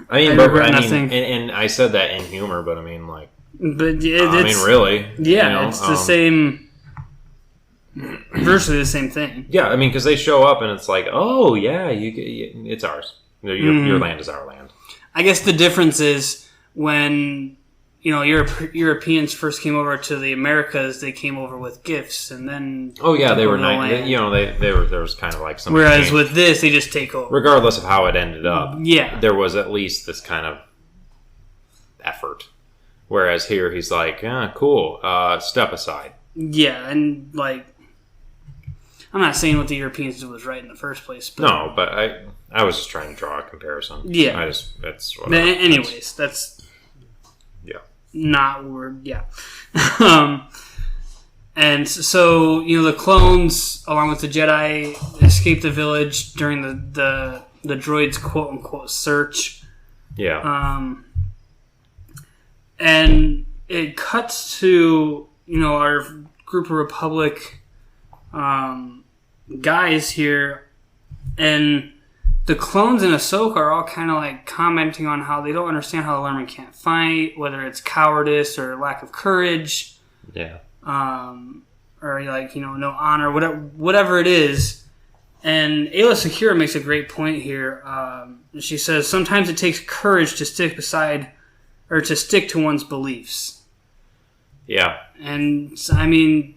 And I said that in humor, but I mean, like, really, yeah, it's the same, virtually the same thing. Yeah, I mean, because they show up and it's like, oh yeah, it's ours. Your land is our land. I guess the difference is when Europeans first came over to the Americas, they came over with gifts, and then they were nice. There was kind of like some. Whereas change. With this, they just take over, regardless of how it ended up. Yeah, there was at least this kind of effort. Whereas here, he's like, cool, step aside. Yeah, and like, I'm not saying what the Europeans did was right in the first place. But no, but I was just trying to draw a comparison. Yeah, that's. But anyways, that's. Yeah. Not word, yeah. And so, the clones, along with the Jedi, escape the village during the droid's quote-unquote search. Yeah. And it cuts to, our group of Republic guys here, and the clones in Ahsoka are all kind of like commenting on how they don't understand how the Lerman can't fight, whether it's cowardice or lack of courage. Yeah. Or like, no honor, whatever it is. And Aayla Secura makes a great point here. She says, sometimes it takes courage to stick to one's beliefs. Yeah. And I mean,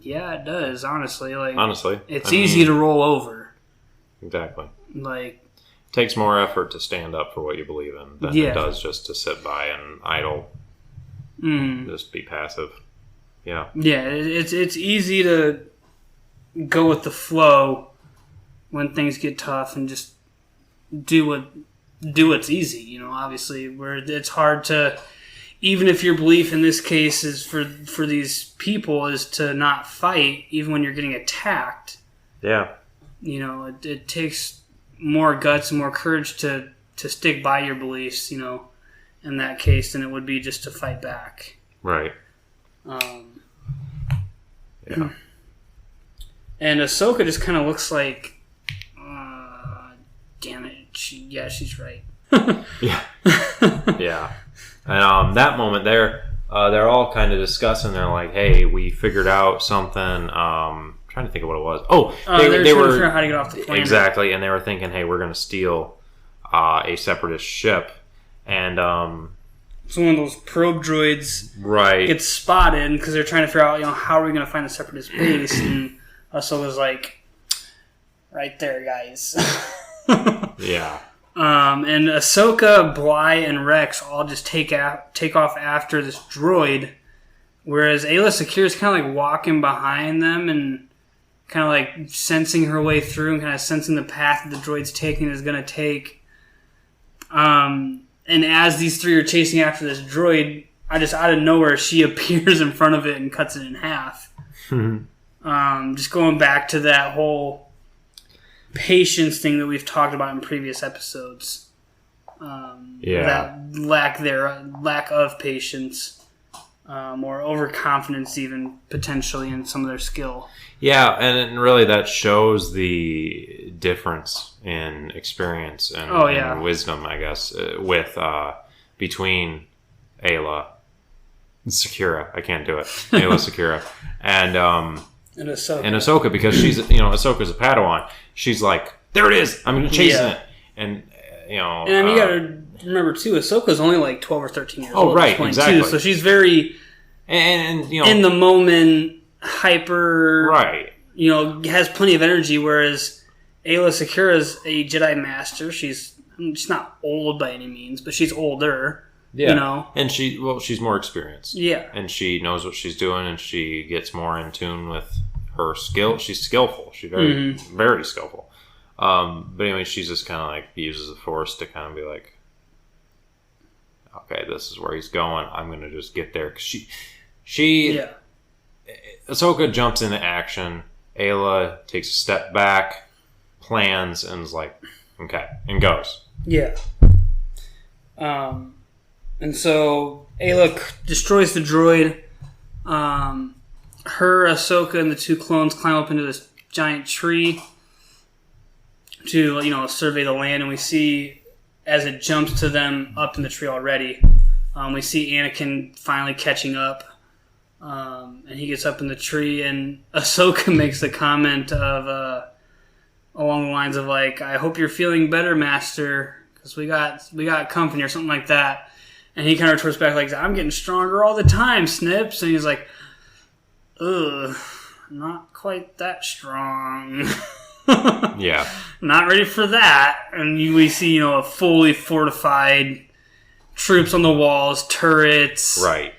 yeah, it does, honestly. Like, honestly. It's easy to roll over. Exactly. Like, it takes more effort to stand up for what you believe in than it does just to sit by and idle. Just be passive. Yeah. Yeah, it's easy to go with the flow when things get tough and just do what's easy. Obviously, where it's hard to, even if your belief in this case is for these people is to not fight, even when you're getting attacked. Yeah. It takes more guts and more courage to stick by your beliefs, in that case, than it would be just to fight back. Right. Yeah. And Ahsoka just kind of looks like, damn it, she's right. Yeah. Yeah. And that moment they're all kind of discussing. They're like, hey, we figured out something. Trying to think of what it was. They were trying to figure out how to get off the planet. Exactly, and they were thinking, hey, we're going to steal a separatist ship, and so one of those probe droids right gets spotted because they're trying to figure out, how are we going to find the separatist base, and Ahsoka's like, right there, guys. Yeah. And Ahsoka, Bly, and Rex all just take off after this droid, whereas Ayla Secure is kind of like walking behind them and kind of like sensing her way through and kind of sensing the path that the droid's taking is going to take. And as these three are chasing after this droid, just out of nowhere, she appears in front of it and cuts it in half. Just going back to that whole patience thing that we've talked about in previous episodes. That lack of patience, or overconfidence even, potentially, in some of their skill. Yeah, and really that shows the difference in experience and wisdom, I guess, between Ayla and Sakura. I can't do it. Ayla Sakura. And Ahsoka, because she's, Ahsoka's a Padawan. She's like, there it is. I'm chasing it. And, And you got to remember, too, Ahsoka's only like 12 or 13 years old. Oh, right, exactly. Too, so she's very, and in the moment, hyper, right? Has plenty of energy. Whereas Ayla Secura is a Jedi Master. She's not old by any means, but she's older. Yeah, and she's more experienced. Yeah, and she knows what she's doing, and she gets more in tune with her skill. She's skillful. She's very, very skillful. But anyway, she's just kind of like uses the Force to kind of be like, okay, this is where he's going. I'm going to just get there. Because Ahsoka jumps into action. Ayla takes a step back, plans, and is like, okay, and goes. Yeah. And so Ayla destroys the droid. Her, Ahsoka, and the two clones climb up into this giant tree to, survey the land. And we see, as it jumps to them up in the tree already, we see Anakin finally catching up. And he gets up in the tree, and Ahsoka makes the comment of, along the lines of like, I hope you're feeling better, Master, because we got company or something like that. And he kind of retorts back like, I'm getting stronger all the time, Snips. And he's like, ugh, not quite that strong. Yeah. Not ready for that. And we see, a fully fortified troops on the walls, turrets. Right.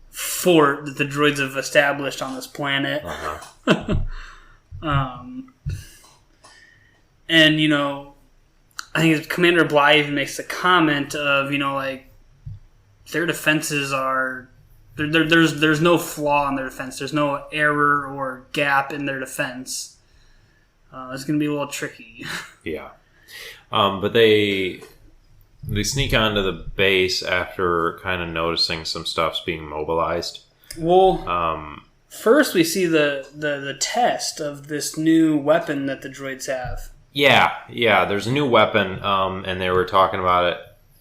Fort that the droids have established on this planet. And, I think Commander Bly even makes the comment of, their defenses are... There's no flaw in their defense. There's no error or gap in their defense. It's going to be a little tricky. Yeah. But they sneak onto the base after kind of noticing some stuff's being mobilized. Well, first we see the test of this new weapon that the droids have. Yeah. There's a new weapon, and they were talking about it,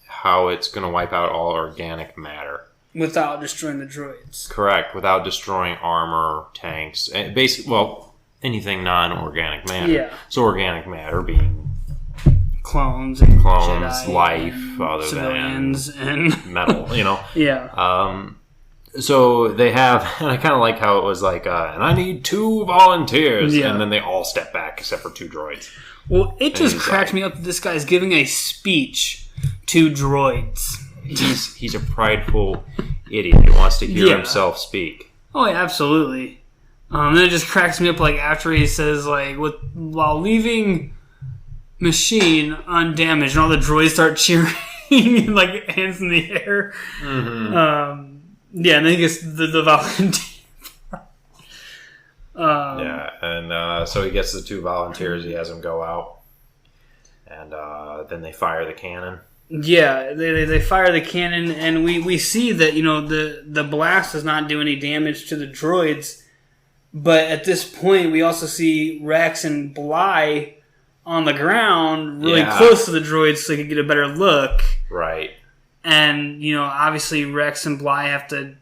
how it's going to wipe out all organic matter. Without destroying the droids. Correct. Without destroying armor, tanks, and anything non-organic matter. Yeah. So organic matter being clones, Jedi, life, and other civilians, than and metal. Yeah. So they have, and I kind of like how it was like, and I need 2 volunteers, and then they all step back except for 2 droids. Well, it just cracked me up that this guy's giving a speech to droids. He's a prideful idiot who wants to hear himself speak. Oh, yeah, absolutely. Then it just cracks me up, like, after he says, like, while leaving machine undamaged, and all the droids start cheering, like, hands in the air. Mm-hmm. And then he gets the volunteer. So he gets the 2 volunteers, he has them go out, and then they fire the cannon. Yeah, they fire the cannon, and we see that, the blast does not do any damage to the droids, but at this point, we also see Rex and Bly on the ground really close to the droids so they can get a better look. Right. And, obviously Rex and Bly have to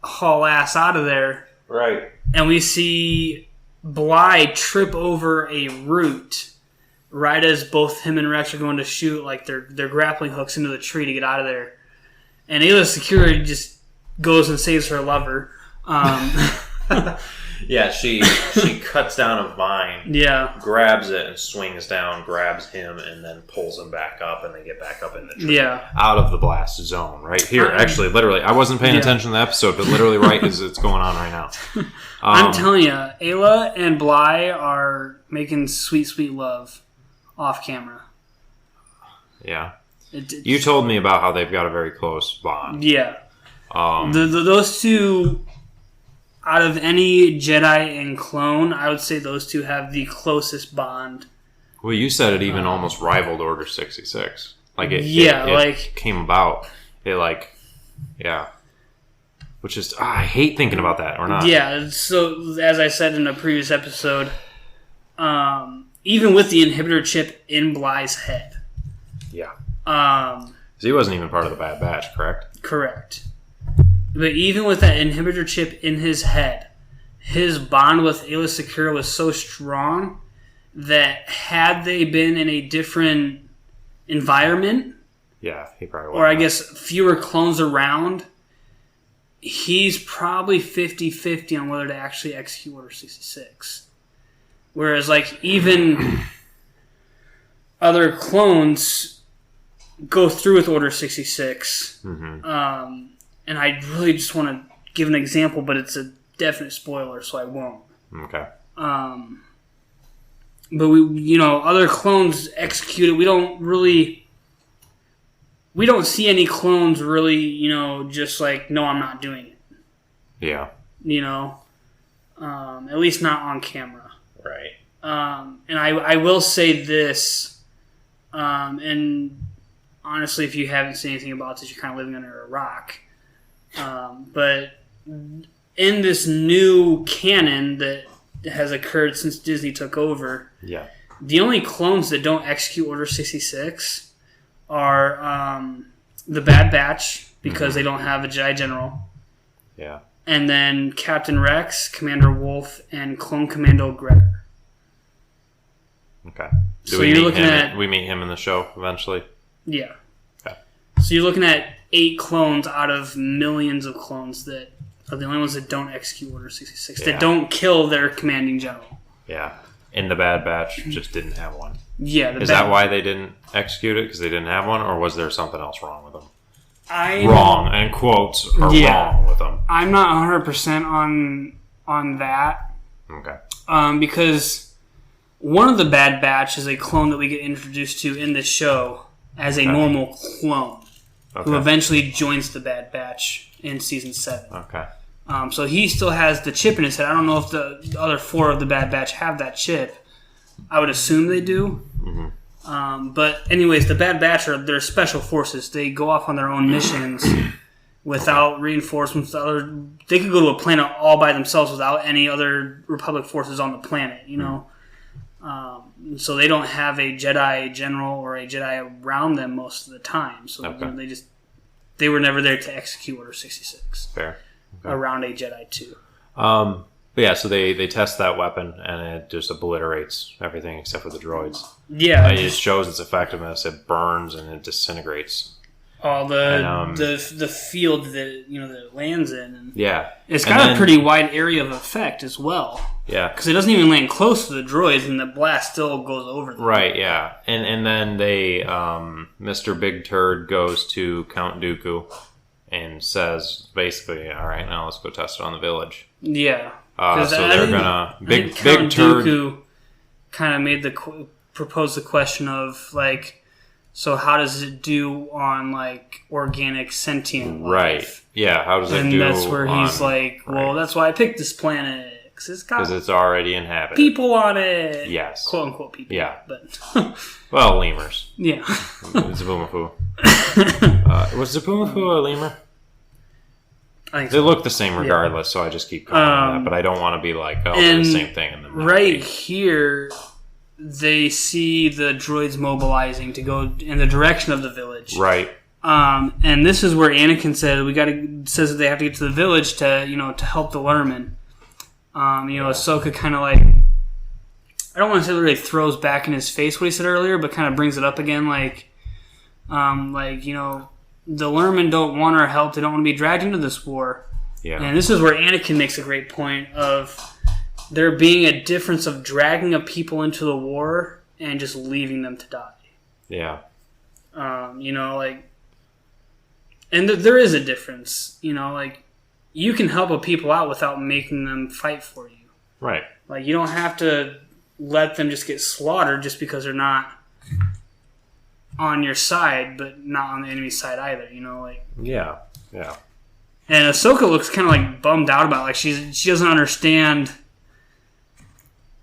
haul ass out of there. Right. And we see Bly trip over a root right as both him and Rex are going to shoot like their grappling hooks into the tree to get out of there. And Ayla Secura just goes and saves her lover. Yeah, she cuts down a vine, grabs it and swings down, grabs him, and then pulls him back up, and they get back up in the tree. Out of the blast zone, right here. Actually, literally, I wasn't paying attention to the episode, but literally right as it's going on right now. I'm telling you, Ayla and Bly are making sweet, sweet love off camera. Yeah. You told me about how they've got a very close bond. Yeah. Those two... Out of any Jedi and clone, I would say those two have the closest bond. Well, you said it even almost rivaled Order 66. Like it came about. Which is I hate thinking about that or not. Yeah. So as I said in a previous episode, even with the inhibitor chip in Bly's head. Yeah. So he wasn't even part of the Bad Batch, correct? Correct. But even with that inhibitor chip in his head, his bond with Aayla Secura was so strong that had they been in a different environment, he probably would. Or I guess fewer clones around, he's probably 50-50 on whether to actually execute Order 66. Whereas, like, even other clones go through with Order 66. Mm-hmm. And I really just want to give an example, but it's a definite spoiler, so I won't. Okay. But other clones executed. We don't see any clones really, just like, no, I'm not doing it. Yeah. At least not on camera. Right. And I will say this, and honestly, if you haven't seen anything about this, you're kind of living under a rock. But in this new canon that has occurred since Disney took over, the only clones that don't execute Order 66 are the Bad Batch, because they don't have a Jedi General. Yeah. And then Captain Rex, Commander Wolf, and Clone Commando Gregor. Okay. We meet him in the show eventually? Yeah. Okay. So you're looking at 8 clones out of millions of clones that are the only ones that don't execute Order 66, that don't kill their commanding general. Yeah. And the Bad Batch just didn't have one. Yeah. Is that why they didn't execute it? Because they didn't have one? Or was there something else wrong with them? Wrong, and quotes are wrong with them. I'm not 100% on that. Okay. Because one of the Bad Batch is a clone that we get introduced to in this show as a normal clone. Who eventually joins the Bad Batch in Season 7. Okay. So he still has the chip in his head. I don't know if the other 4 of the Bad Batch have that chip. I would assume they do. Mm-hmm. But anyways, the Bad Batch they're special forces. They go off on their own missions without reinforcements. They could go to a planet all by themselves without any other Republic forces on the planet, so they don't have a Jedi General or a Jedi around them most of the time. So they were never there to execute Order 66. Fair. Okay. Around a Jedi too. But yeah, so they test that weapon and it just obliterates everything except for the droids. Yeah. It just shows its effectiveness. It burns and it disintegrates. All the field that that it lands in. And it's got a pretty wide area of effect as well. Yeah. Because it doesn't even land close to the droids, and the blast still goes over them. Right, yeah. And then they, Mr. Big Turd goes to Count Dooku and says, basically, all right, now let's go test it on the village. Yeah. So they're going to... Big Turd... Dooku kind of proposed the question of, like, so how does it do on, like, organic sentient life? Right. Yeah, how does it do on... And that's where he's like, well, that's why I picked this planet. Because it's already inhabited. People on it. Yes. Quote unquote people. Yeah. But well, lemurs. Yeah. Zaboomafoo. Was Zaboomafoo a lemur? I think they look the same regardless, so I just keep calling them that. But I don't want to be like, oh, they're the same thing. And right here, they see the droids mobilizing to go in the direction of the village. Right. And this is where Anakin says that they have to get to the village to help the Lurmen. Ahsoka kind of like, I don't want to say really throws back in his face what he said earlier, but kind of brings it up again, the Lurmen don't want our help. They don't want to be dragged into this war. Yeah. And this is where Anakin makes a great point of, there being a difference of dragging a people into the war and just leaving them to die. Yeah. And there is a difference, you can help a people out without making them fight for you. Right. Like, you don't have to let them just get slaughtered just because they're not on your side, but not on the enemy side either, Yeah. And Ahsoka looks kind of bummed out about it. She doesn't understand.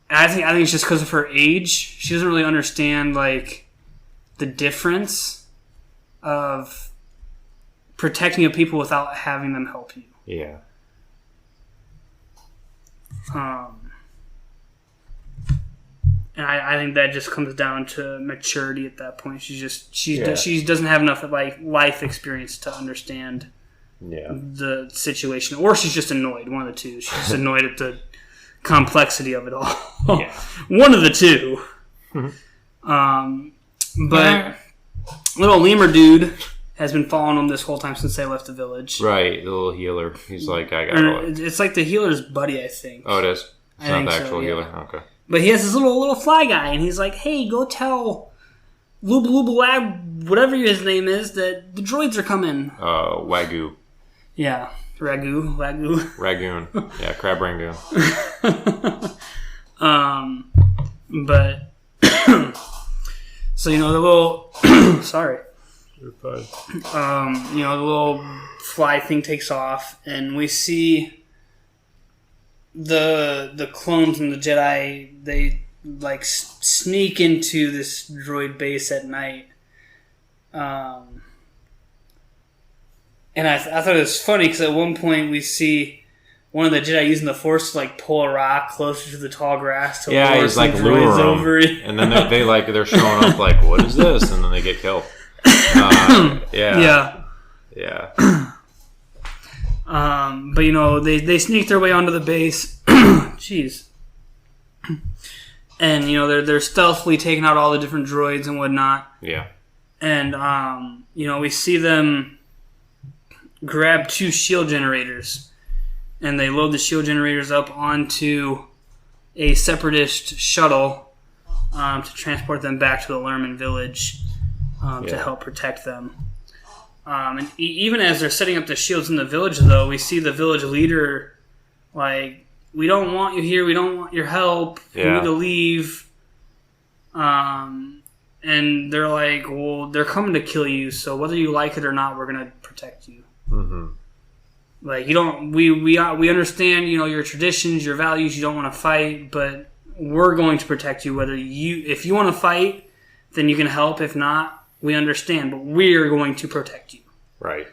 I think it's just because of her age. She doesn't really understand the difference of protecting a people without having them help you. Yeah. And I think that just comes down to maturity at that point. She doesn't have enough life experience to understand the situation, or she's just annoyed. One of the two. She's just annoyed at the complexity of it all. Yeah. One of the two. But little lemur dude has been following them this whole time since they left the village. Right, the little healer. He's like, I got it. It's like the healer's buddy, I think. Oh, it is? It's not the actual yeah. healer? Okay. But he has this little fly guy, and he's like, hey, go tell Looba Looba Lag, whatever his name is, that the droids are coming. Wagyu. Yeah. Ragoon. Yeah, crab rangoon. But so the little sorry. You're fine. The little fly thing takes off, and we see the clones and the Jedi. They sneak into this droid base at night. And I thought it was funny because at one point we see one of the Jedi using the Force to pull a rock closer to the tall grass to lure he's some droids over it. And then they're showing up what is this? And then they get killed. Yeah. But they sneak their way onto the base. Jeez. And they're stealthily taking out all the different droids and whatnot. Yeah. And we see them grab 2 shield generators, and they load the shield generators up onto a separatist shuttle to transport them back to the Lerman village to help protect them. And even as they're setting up the shields in the village, though, we see the village leader we don't want you here, we don't want your help, we need to leave. And they're well, they're coming to kill you, so whether you like it or not, we're going to protect you. Mm-hmm. We understand, your traditions, your values, you don't want to fight, but we're going to protect you. If you want to fight, then you can help. If not, we understand, but we're going to protect you. Right.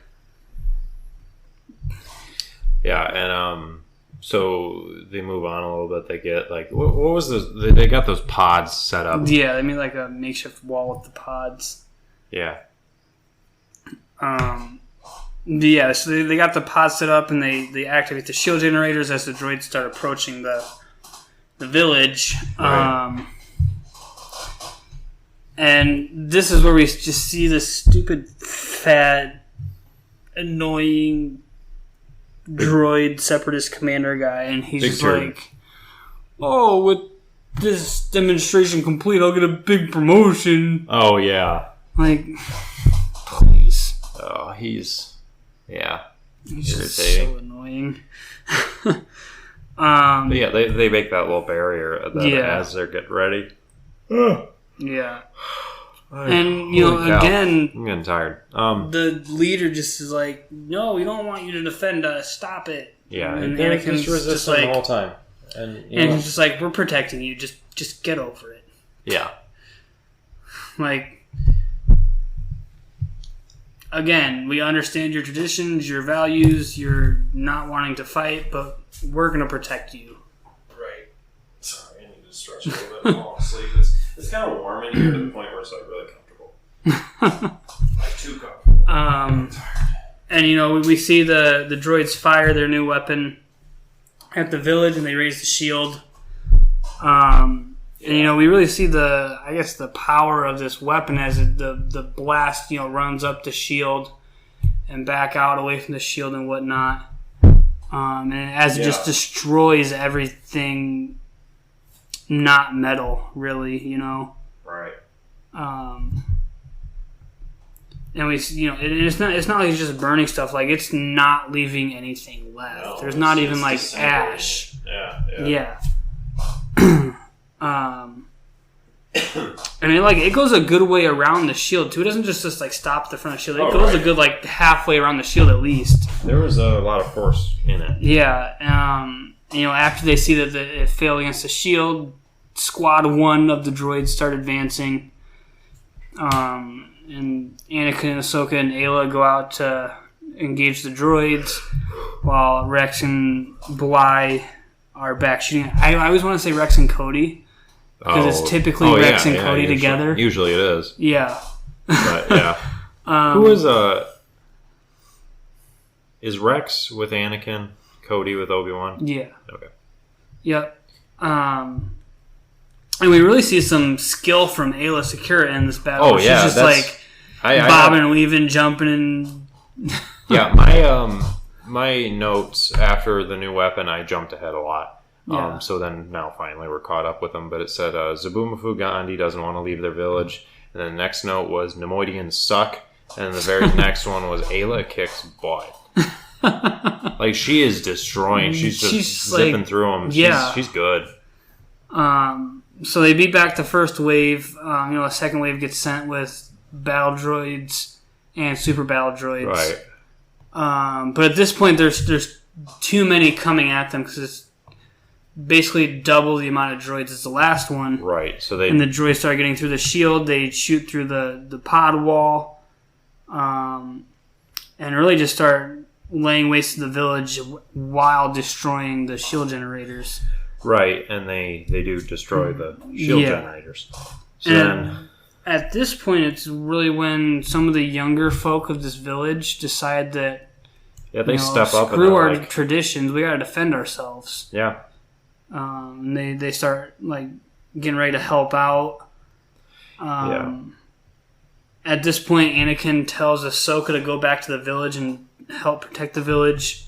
Yeah, and so they move on a little bit. They get what was this? They got those pods set up. Yeah, they made a makeshift wall with the pods. Yeah. Yeah, so they got the pods set up, and they activate the shield generators as the droids start approaching the village. Right. And this is where we just see this stupid, fat, annoying droid separatist commander guy, and he's just oh, with this demonstration complete, I'll get a big promotion. Oh, yeah. Please. Oh, he's just so annoying. But yeah, they make that little barrier as they're getting ready. Yeah. And, again, I'm getting tired. The leader just is no, we don't want you to defend us. Stop it. Yeah, and Anakin's just the whole time. And he's just we're protecting you. Just get over it. Yeah. Again, we understand your traditions, your values, you're not wanting to fight, but we're going to protect you. Right. Sorry, I need to stretch a little bit and fall asleep. It's kind of warm in here to the point where it's really comfortable. Too comfortable. And we see the droids fire their new weapon at the village, and they raise the shield. And we really see the power of this weapon as the blast runs up the shield and back out away from the shield and whatnot. And as it just destroys everything not metal, really, you know. Right. And we, you know, it's not like it's just burning stuff. Like, it's not leaving anything left. No, There's not even like ash. Yeah. And it goes a good way around the shield too. It doesn't just like stop at the front of the shield. It goes a good like halfway around the shield at least. There was a lot of force in it. Yeah. You know, after they see that it failed against the shield, Squad 1 of the droids start advancing. And Anakin, Ahsoka, and Ayla go out to engage the droids, while Rex and Bly are back shooting. I always want to say Rex and Cody, because it's typically Rex and Cody together. Usually it is. Yeah. But, yeah. Who is Rex with Anakin, Cody with Obi-Wan? Yeah. Okay. Yep. And we really see some skill from Ayla Secura in this battle. Oh, yeah. She's just like bobbing and weaving, jumping and... Yeah, my notes after the new weapon, I jumped ahead a lot. Yeah. So then now finally we're caught up with them. But it said Zabumafu Gandhi doesn't want to leave their village. And then the next note was Nemoidians suck. And the very next one was Ayla kicks butt. Like, she is destroying. She's just zipping like, through them. She's good. So they beat back the first wave. A second wave gets sent with battle droids and super battle droids. Right. But at this point, there's too many coming at them because it's basically double the amount of droids as the last one. Right. And the droids start getting through the shield. They shoot through the pod wall, and really just start laying waste to the village while destroying the shield generators. Right, and they do destroy the shield generators. So and at this point, it's really when some of the younger folk of this village decide that they step up. Screw our traditions. We gotta defend ourselves. Yeah. And they start like getting ready to help out. At this point, Anakin tells Ahsoka to go back to the village and help protect the village.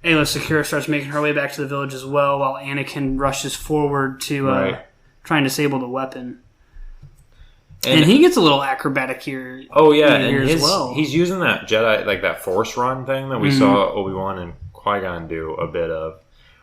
Ayla Secura starts making her way back to the village as well, while Anakin rushes forward to try and disable the weapon. And he gets a little acrobatic here. Oh yeah, and as well. He's using that Jedi, like that Force run thing that we saw Obi-Wan and Qui-Gon do a bit of.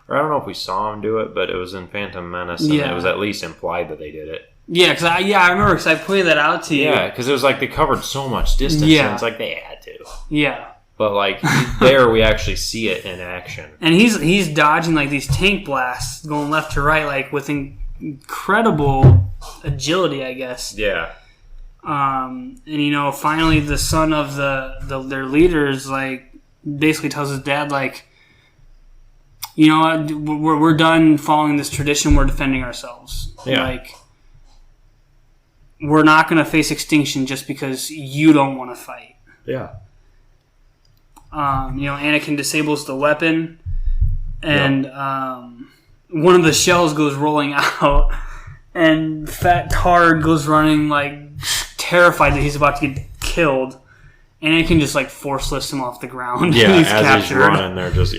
Or I don't know if we saw him do it, but it was in Phantom Menace, and it was at least implied that they did it. Yeah, because I remember because I pointed that out to you. Yeah, because it was like they covered so much distance, and it's like they had to. Yeah. But like there, we actually see it in action, and he's dodging like these tank blasts, going left to right, like with incredible agility, I guess. Yeah. And finally, the son of their leaders like basically tells his dad like, we're done following this tradition. We're defending ourselves. Yeah. Like, we're not going to face extinction just because you don't want to fight. Yeah. Anakin disables the weapon, and one of the shells goes rolling out, and Fat Tard goes running, like, terrified that he's about to get killed. Anakin just, like, force lifts him off the ground. Yeah, he's as captured. He's running, they're just,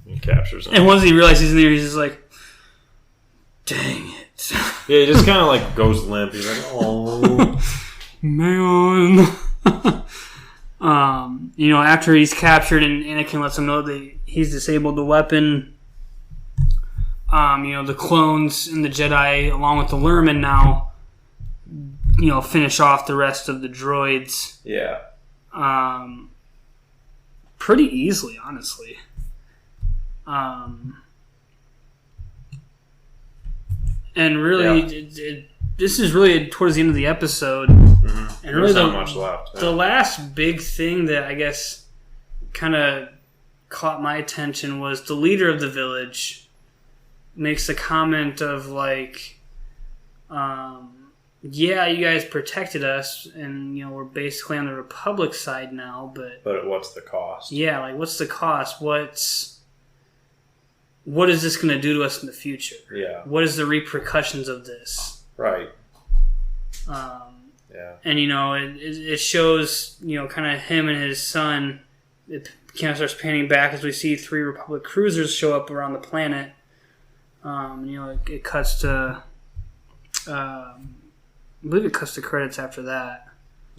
he captures him. And once he realizes he's in there, he's just like, dang it. Yeah, he just kind of, like, goes limp. He's like, oh. Man. After he's captured and Anakin lets him know that he's disabled the weapon, the clones and the Jedi, along with the Lurmen now, finish off the rest of the droids. Yeah. Pretty easily, honestly. And really, this is really towards the end of the episode. Mm-hmm. And really, there's not much left. The last big thing that I guess kind of caught my attention was the leader of the village makes a comment of like, you guys protected us, and we're basically on the Republic side now, but what's the cost? Yeah, like what's the cost? What is this going to do to us in the future? Yeah. What is the repercussions of this? Right. And it shows kind of him and his son. It camera starts panning back as we see 3 Republic cruisers show up around the planet. It cuts to... I believe it cuts to credits after that.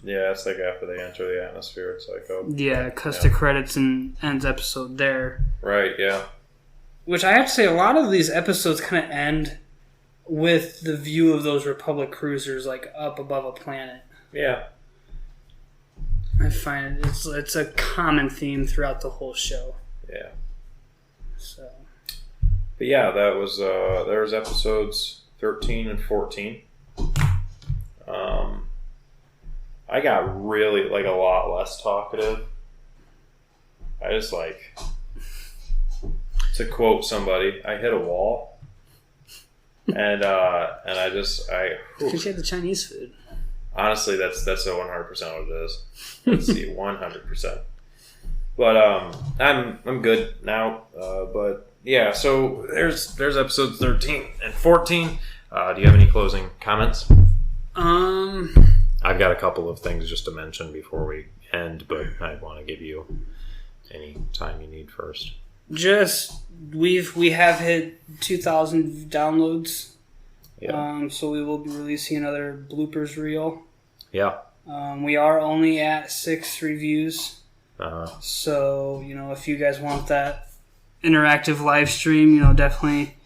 Yeah, it's like after they enter the atmosphere. It's like, oh... Yeah, it cuts to credits and ends episode there. Right, yeah. Which I have to say, a lot of these episodes kind of end with the view of those Republic cruisers, like, up above a planet. Yeah. I find it's a common theme throughout the whole show. Yeah. So. But yeah, that was there was episodes 13 and 14. I got really a lot less talkative. I just to quote somebody, I hit a wall, and I because you had the Chinese food. Honestly, that's 100% what it is. Let's see, 100%. But I'm good now. But yeah, so there's episodes 13 and 14. Do you have any closing comments? I've got a couple of things just to mention before we end, but I want to give you any time you need first. Just we have hit 2,000 downloads. Yeah. So we will be releasing another bloopers reel. Yeah. We are only at 6 reviews. So, if you guys want that interactive live stream, definitely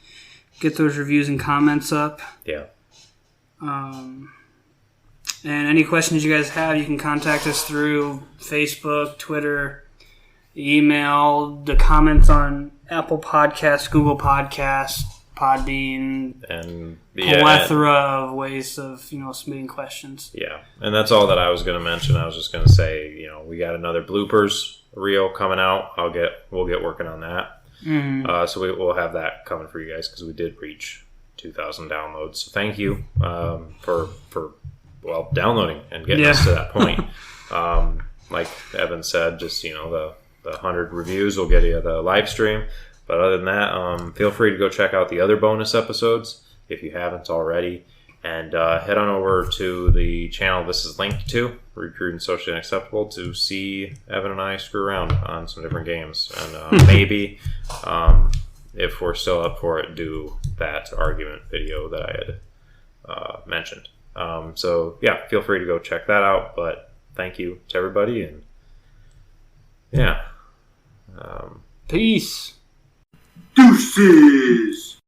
get those reviews and comments up. Yeah. And any questions you guys have, you can contact us through Facebook, Twitter, email, the comments on Apple Podcasts, Google Podcasts, Podbean, and plethora of ways of submitting questions. Yeah, and that's all that I was going to mention. I was just going to say, we got another bloopers reel coming out. We'll get working on that. Mm-hmm. So we'll have that coming for you guys because we did reach 2,000 downloads. So thank you for downloading and getting us to that point. Like Evan said, just the 100 reviews will get you the live stream. But other than that, feel free to go check out the other bonus episodes if you haven't already. And head on over to the channel this is linked to, Recruit and Socially Unacceptable, to see Evan and I screw around on some different games. And maybe, if we're still up for it, do that argument video that I had mentioned. So, yeah, feel free to go check that out. But thank you to everybody. And, yeah. Peace. Deuces!